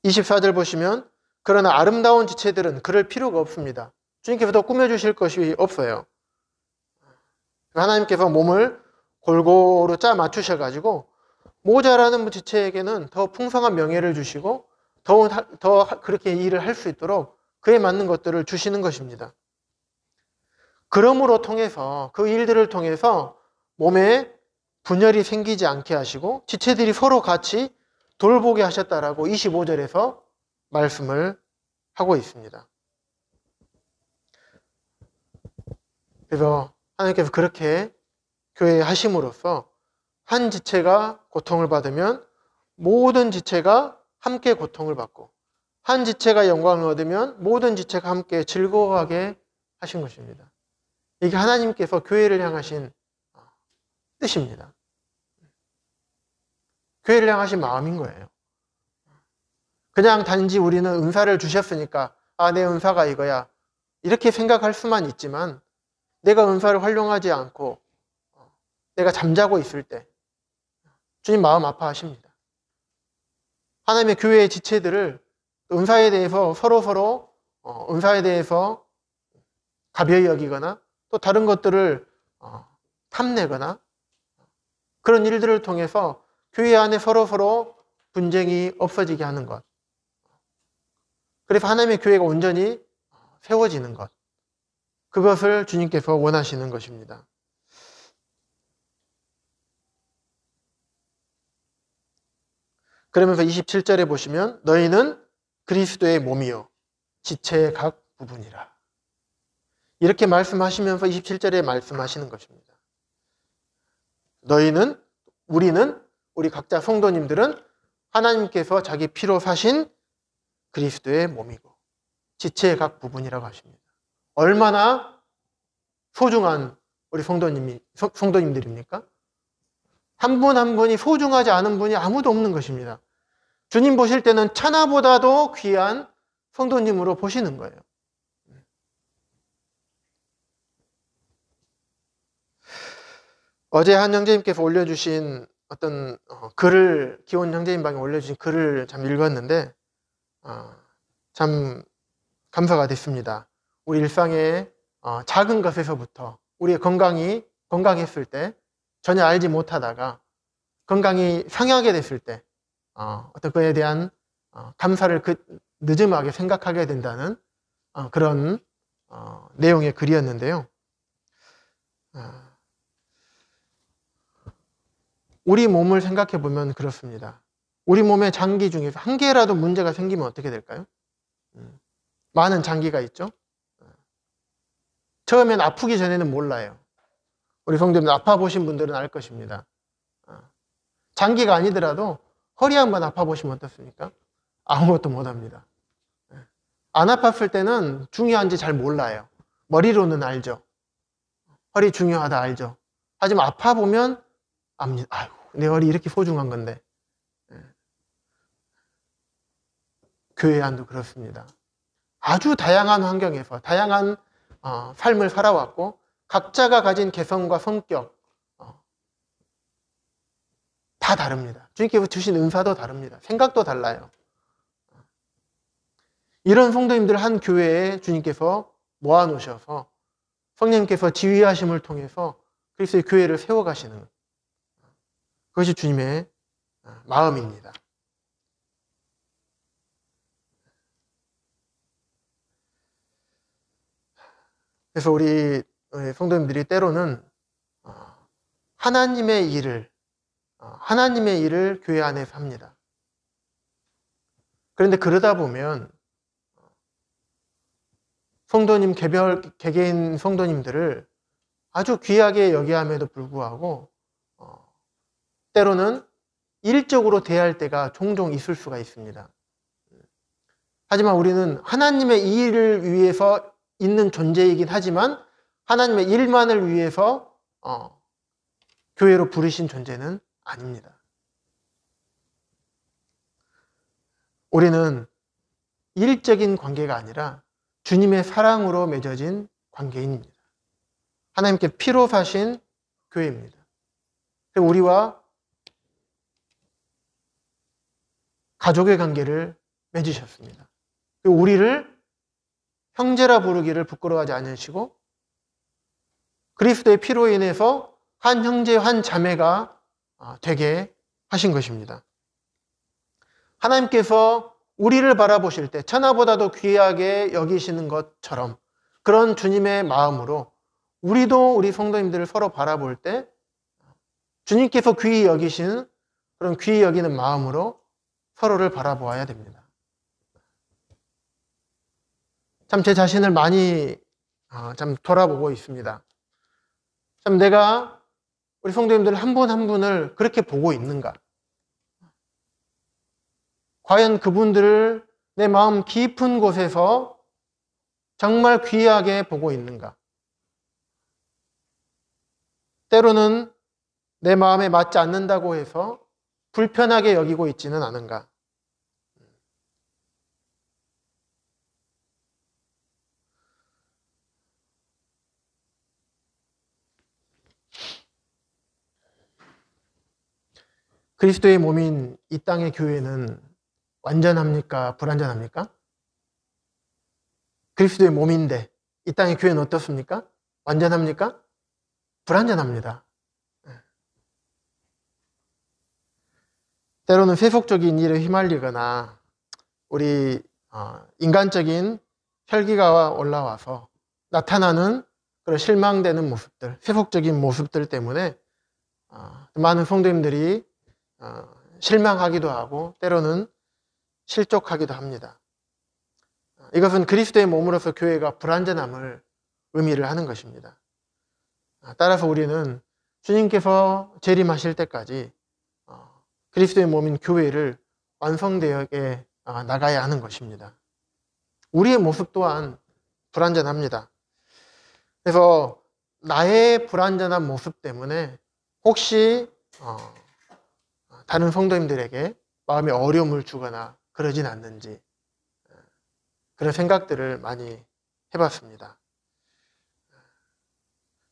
24절 보시면 그러나 아름다운 지체들은 그럴 필요가 없습니다. 주님께서 더 꾸며주실 것이 없어요. 하나님께서 몸을 골고루 짜 맞추셔가지고 모자라는 지체에게는 더 풍성한 명예를 주시고 더 그렇게 일을 할 수 있도록 그에 맞는 것들을 주시는 것입니다. 그러므로 통해서 그 일들을 통해서 몸에 분열이 생기지 않게 하시고 지체들이 서로 같이 돌보게 하셨다라고 25절에서 말씀을 하고 있습니다. 그래서 하나님께서 그렇게 교회에 하심으로써 한 지체가 고통을 받으면 모든 지체가 함께 고통을 받고 한 지체가 영광을 얻으면 모든 지체가 함께 즐거워하게 하신 것입니다. 이게 하나님께서 교회를 향하신 뜻입니다. 교회를 향하신 마음인 거예요. 그냥 단지 우리는 은사를 주셨으니까 내 은사가 이거야 이렇게 생각할 수만 있지만 내가 은사를 활용하지 않고 내가 잠자고 있을 때 주님 마음 아파하십니다. 하나님의 교회의 지체들을 은사에 대해서 서로 은사에 대해서 가벼이 여기거나 또 다른 것들을 탐내거나 그런 일들을 통해서 교회 안에 서로 분쟁이 없어지게 하는 것. 그래서 하나님의 교회가 온전히 세워지는 것. 그것을 주님께서 원하시는 것입니다. 그러면서 27절에 보시면 너희는 그리스도의 몸이요 지체의 각 부분이라. 이렇게 말씀하시면서 27절에 말씀하시는 것입니다. 너희는, 우리 각자 성도님들은 하나님께서 자기 피로 사신 그리스도의 몸이고 지체의 각 부분이라고 하십니다. 얼마나 소중한 우리 성도님들입니까? 한 분 한 분이 소중하지 않은 분이 아무도 없는 것입니다. 주님 보실 때는 천하보다도 귀한 성도님으로 보시는 거예요. 어제 한 형제님께서 올려주신 어떤 글을, 기원 형제님 방에 올려주신 글을 참 읽었는데 참 감사가 됐습니다. 우리 일상의 작은 것에서부터 우리의 건강했을 때 전혀 알지 못하다가 건강이 상하게 됐을 때 어떤 그에 대한 감사를 늦음하게 생각하게 된다는 그런 내용의 글이었는데요. 우리 몸을 생각해 보면 그렇습니다. 우리 몸의 장기 중에서 한 개라도 문제가 생기면 어떻게 될까요? 많은 장기가 있죠. 처음엔 아프기 전에는 몰라요. 우리 성도님들 아파 보신 분들은 알 것입니다. 장기가 아니더라도 허리 한번 아파 보시면 어떻습니까? 아무것도 못합니다. 안 아팠을 때는 중요한지 잘 몰라요. 머리로는 알죠. 허리 중요하다 알죠. 하지만 아파 보면 압니다. 아이고, 내 허리 이렇게 소중한 건데. 교회 안도 그렇습니다. 아주 다양한 환경에서 다양한 삶을 살아왔고 각자가 가진 개성과 성격 다 다릅니다. 주님께서 주신 은사도 다릅니다. 생각도 달라요. 이런 성도님들 한 교회에 주님께서 모아놓으셔서 성령님께서 지휘하심을 통해서 그리스도의 교회를 세워가시는 그것이 주님의 마음입니다. 그래서 우리 성도님들이 때로는 하나님의 일을 교회 안에서 합니다. 그런데 그러다 보면 성도님 개개인 성도님들을 아주 귀하게 여기함에도 불구하고 때로는 일적으로 대할 때가 종종 있을 수가 있습니다. 하지만 우리는 하나님의 이 일을 위해서 있는 존재이긴 하지만 하나님의 일만을 위해서 교회로 부르신 존재는 아닙니다. 우리는 일적인 관계가 아니라 주님의 사랑으로 맺어진 관계인입니다. 하나님께 피로 사신 교회입니다. 그리고 우리와 가족의 관계를 맺으셨습니다. 그리고 우리를 형제라 부르기를 부끄러워하지 않으시고 그리스도의 피로 인해서 한 형제 한 자매가 되게 하신 것입니다. 하나님께서 우리를 바라보실 때 천하보다도 귀하게 여기시는 것처럼 그런 주님의 마음으로 우리도 우리 성도님들을 서로 바라볼 때 주님께서 귀히 여기시는 그런 귀히 여기는 마음으로 서로를 바라보아야 됩니다. 참 제 자신을 많이 참 돌아보고 있습니다. 참 내가 우리 성도님들 한 분 한 분을 그렇게 보고 있는가? 과연 그분들을 내 마음 깊은 곳에서 정말 귀하게 보고 있는가? 때로는 내 마음에 맞지 않는다고 해서 불편하게 여기고 있지는 않은가? 그리스도의 몸인 이 땅의 교회는 완전합니까? 불완전합니까? 그리스도의 몸인데 이 땅의 교회는 어떻습니까? 완전합니까? 불완전합니다. 때로는 세속적인 일에 휘말리거나 우리 인간적인 혈기가 올라와서 나타나는 그런 실망되는 모습들, 세속적인 모습들 때문에 많은 성도님들이 실망하기도 하고 때로는 실족하기도 합니다. 이것은 그리스도의 몸으로서 교회가 불완전함을 의미를 하는 것입니다. 따라서 우리는 주님께서 재림하실 때까지 그리스도의 몸인 교회를 완성되어 나가야 하는 것입니다. 우리의 모습 또한 불완전합니다. 그래서 나의 불완전한 모습 때문에 혹시 다른 성도님들에게 마음에 어려움을 주거나 그러진 않는지 그런 생각들을 많이 해봤습니다.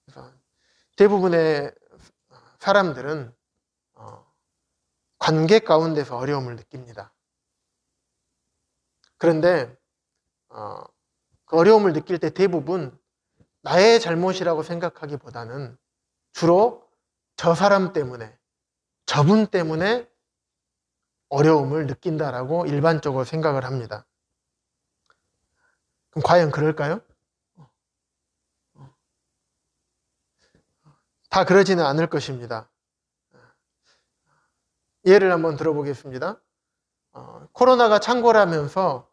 그래서 대부분의 사람들은 관계 가운데서 어려움을 느낍니다. 그런데 그 어려움을 느낄 때 대부분 나의 잘못이라고 생각하기보다는 주로 저 사람 때문에, 저분 때문에 어려움을 느낀다라고 일반적으로 생각을 합니다. 그럼 과연 그럴까요? 다 그러지는 않을 것입니다. 예를 한번 들어보겠습니다. 코로나가 창궐하면서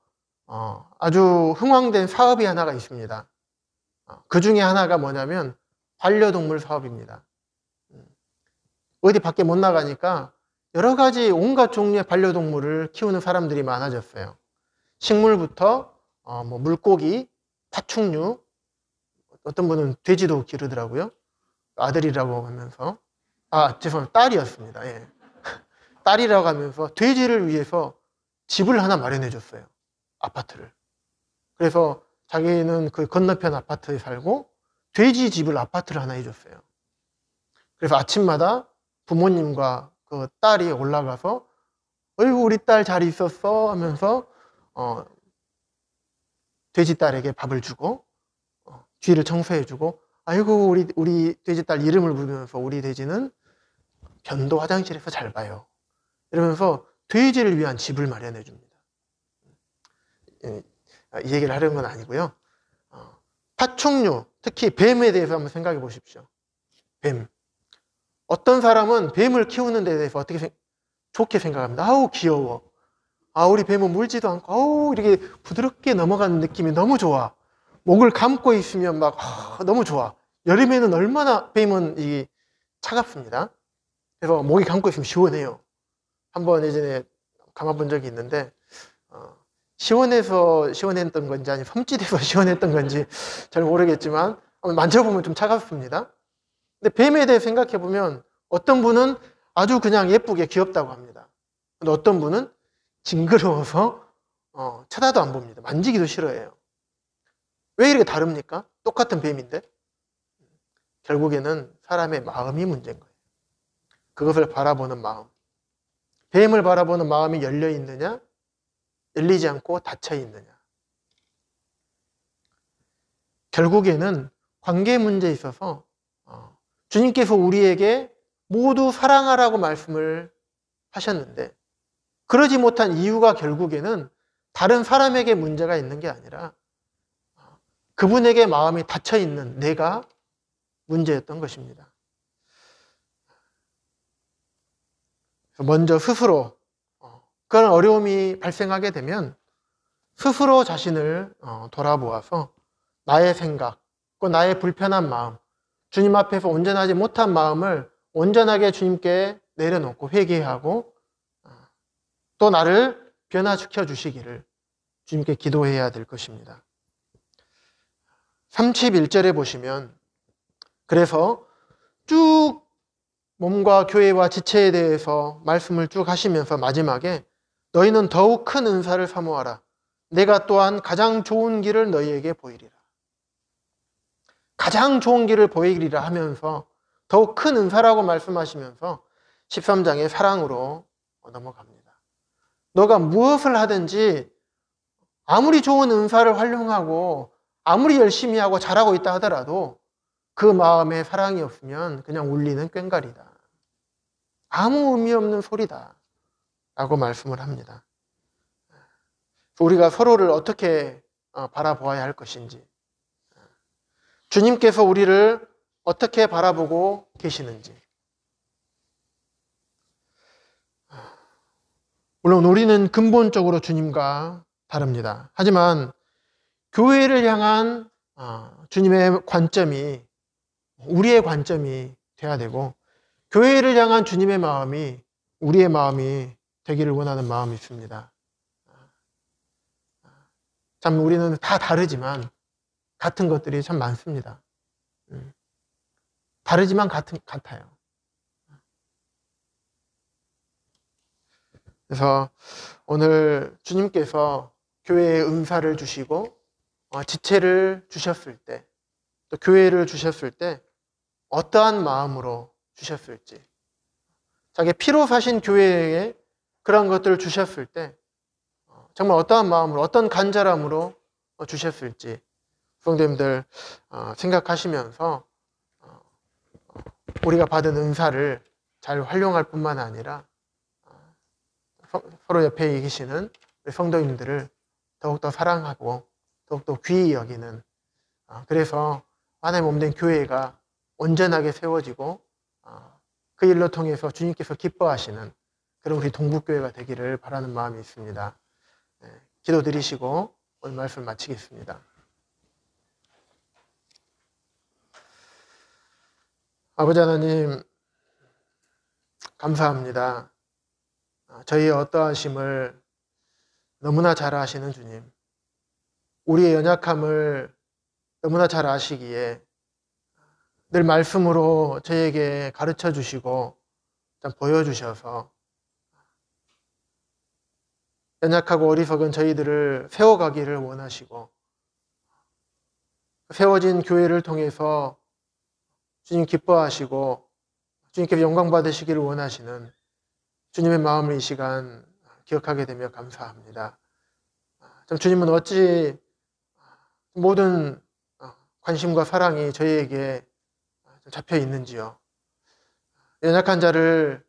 아주 흥황된 사업이 하나가 있습니다. 그 중에 하나가 뭐냐면 반려동물 사업입니다. 어디 밖에 못 나가니까 여러 가지 온갖 종류의 반려동물을 키우는 사람들이 많아졌어요. 식물부터 물고기, 파충류, 어떤 분은 돼지도 기르더라고요. 아들이라고 하면서 죄송합니다. 딸이었습니다. 예. 딸이라고 하면서 돼지를 위해서 집을 하나 마련해 줬어요. 아파트를. 그래서 자기는 그 건너편 아파트에 살고 돼지 집을 아파트를 하나 해줬어요. 그래서 아침마다 부모님과 그 딸이 올라가서 어이구 우리 딸 잘 있었어 하면서 돼지 딸에게 밥을 주고 뒤를 청소해주고 아이고 우리 돼지 딸 이름을 부르면서 우리 돼지는 변도 화장실에서 잘 봐요. 이러면서 돼지를 위한 집을 마련해 줍니다. 이 얘기를 하려는 건 아니고요. 파충류, 특히 뱀에 대해서 한번 생각해 보십시오. 뱀. 어떤 사람은 뱀을 키우는 데 대해서 어떻게 좋게 생각합니다. 아우 귀여워. 아 우리 뱀은 물지도 않고 아우 이렇게 부드럽게 넘어가는 느낌이 너무 좋아. 목을 감고 있으면 막 너무 좋아. 여름에는 얼마나 뱀은 차갑습니다. 그래서 목이 감고 있으면 시원해요. 한번 예전에 감아본 적이 있는데 시원해서 시원했던 건지 아니면 섬찟해서 시원했던 건지 잘 모르겠지만 만져보면 좀 차갑습니다. 근데 뱀에 대해 생각해 보면 어떤 분은 아주 그냥 예쁘게 귀엽다고 합니다. 근데 어떤 분은 징그러워서 쳐다도 안 봅니다. 만지기도 싫어해요. 왜 이렇게 다릅니까? 똑같은 뱀인데 결국에는 사람의 마음이 문제인 거예요. 그것을 바라보는 마음. 뱀을 바라보는 마음이 열려 있느냐 열리지 않고 닫혀 있느냐. 결국에는 관계 문제에 있어서 주님께서 우리에게 모두 사랑하라고 말씀을 하셨는데 그러지 못한 이유가 결국에는 다른 사람에게 문제가 있는 게 아니라 그분에게 마음이 닫혀 있는 내가 문제였던 것입니다. 먼저 스스로 그런 어려움이 발생하게 되면 스스로 자신을 돌아보아서 나의 생각, 그 나의 불편한 마음, 주님 앞에서 온전하지 못한 마음을 온전하게 주님께 내려놓고 회개하고 또 나를 변화시켜 주시기를 주님께 기도해야 될 것입니다. 31절에 보시면 그래서 쭉 몸과 교회와 지체에 대해서 말씀을 쭉 하시면서 마지막에 너희는 더욱 큰 은사를 사모하라. 내가 또한 가장 좋은 길을 너희에게 보이리라. 가장 좋은 길을 보이리라 하면서 더욱 큰 은사라고 말씀하시면서 13장의 사랑으로 넘어갑니다. 너가 무엇을 하든지 아무리 좋은 은사를 활용하고 아무리 열심히 하고 잘하고 있다 하더라도 그 마음에 사랑이 없으면 그냥 울리는 꽹과리다. 아무 의미 없는 소리다. 라고 말씀을 합니다. 우리가 서로를 어떻게 바라보아야 할 것인지, 주님께서 우리를 어떻게 바라보고 계시는지. 물론 우리는 근본적으로 주님과 다릅니다. 하지만 교회를 향한 주님의 관점이 우리의 관점이 돼야 되고 교회를 향한 주님의 마음이 우리의 마음이 되기를 원하는 마음이 있습니다. 참 우리는 다 다르지만 같은 것들이 참 많습니다. 다르지만 같아요. 그래서 오늘 주님께서 교회에 은사를 주시고 지체를 주셨을 때, 또 교회를 주셨을 때 어떠한 마음으로 주셨을지, 자기 피로 사신 교회에 그런 것들을 주셨을 때 정말 어떠한 마음으로, 어떤 간절함으로 주셨을지 성도님들 생각하시면서 우리가 받은 은사를 잘 활용할 뿐만 아니라 서로 옆에 계시는 성도님들을 더욱더 사랑하고 더욱더 귀히 여기는, 그래서 하나님 몸된 교회가 온전하게 세워지고 그 일로 통해서 주님께서 기뻐하시는 그런 우리 동북교회가 되기를 바라는 마음이 있습니다. 기도드리시고 오늘 말씀 마치겠습니다. 아버지 하나님, 감사합니다. 저희의 어떠하심을 너무나 잘 아시는 주님, 우리의 연약함을 너무나 잘 아시기에 늘 말씀으로 저에게 가르쳐 주시고 보여주셔서 연약하고 어리석은 저희들을 세워가기를 원하시고, 세워진 교회를 통해서 주님 기뻐하시고 주님께서 영광 받으시기를 원하시는 주님의 마음을 이 시간 기억하게 되며 감사합니다. 참 주님은 어찌 모든 관심과 사랑이 저희에게 잡혀 있는지요. 연약한 자를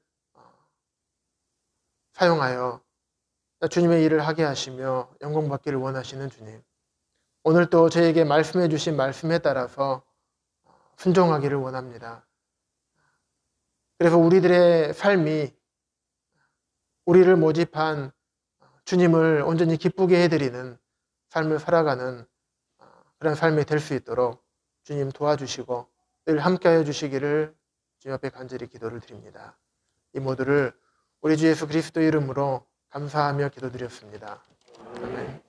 사용하여 주님의 일을 하게 하시며 영광 받기를 원하시는 주님. 오늘 또 저에게 말씀해 주신 말씀에 따라서 순종하기를 원합니다. 그래서 우리들의 삶이 우리를 모집한 주님을 온전히 기쁘게 해드리는 삶을 살아가는 그런 삶이 될 수 있도록 주님 도와주시고 늘 함께하여 주시기를 주님 앞에 간절히 기도를 드립니다. 이 모두를 우리 주 예수 그리스도 이름으로 감사하며 기도드렸습니다. 아멘.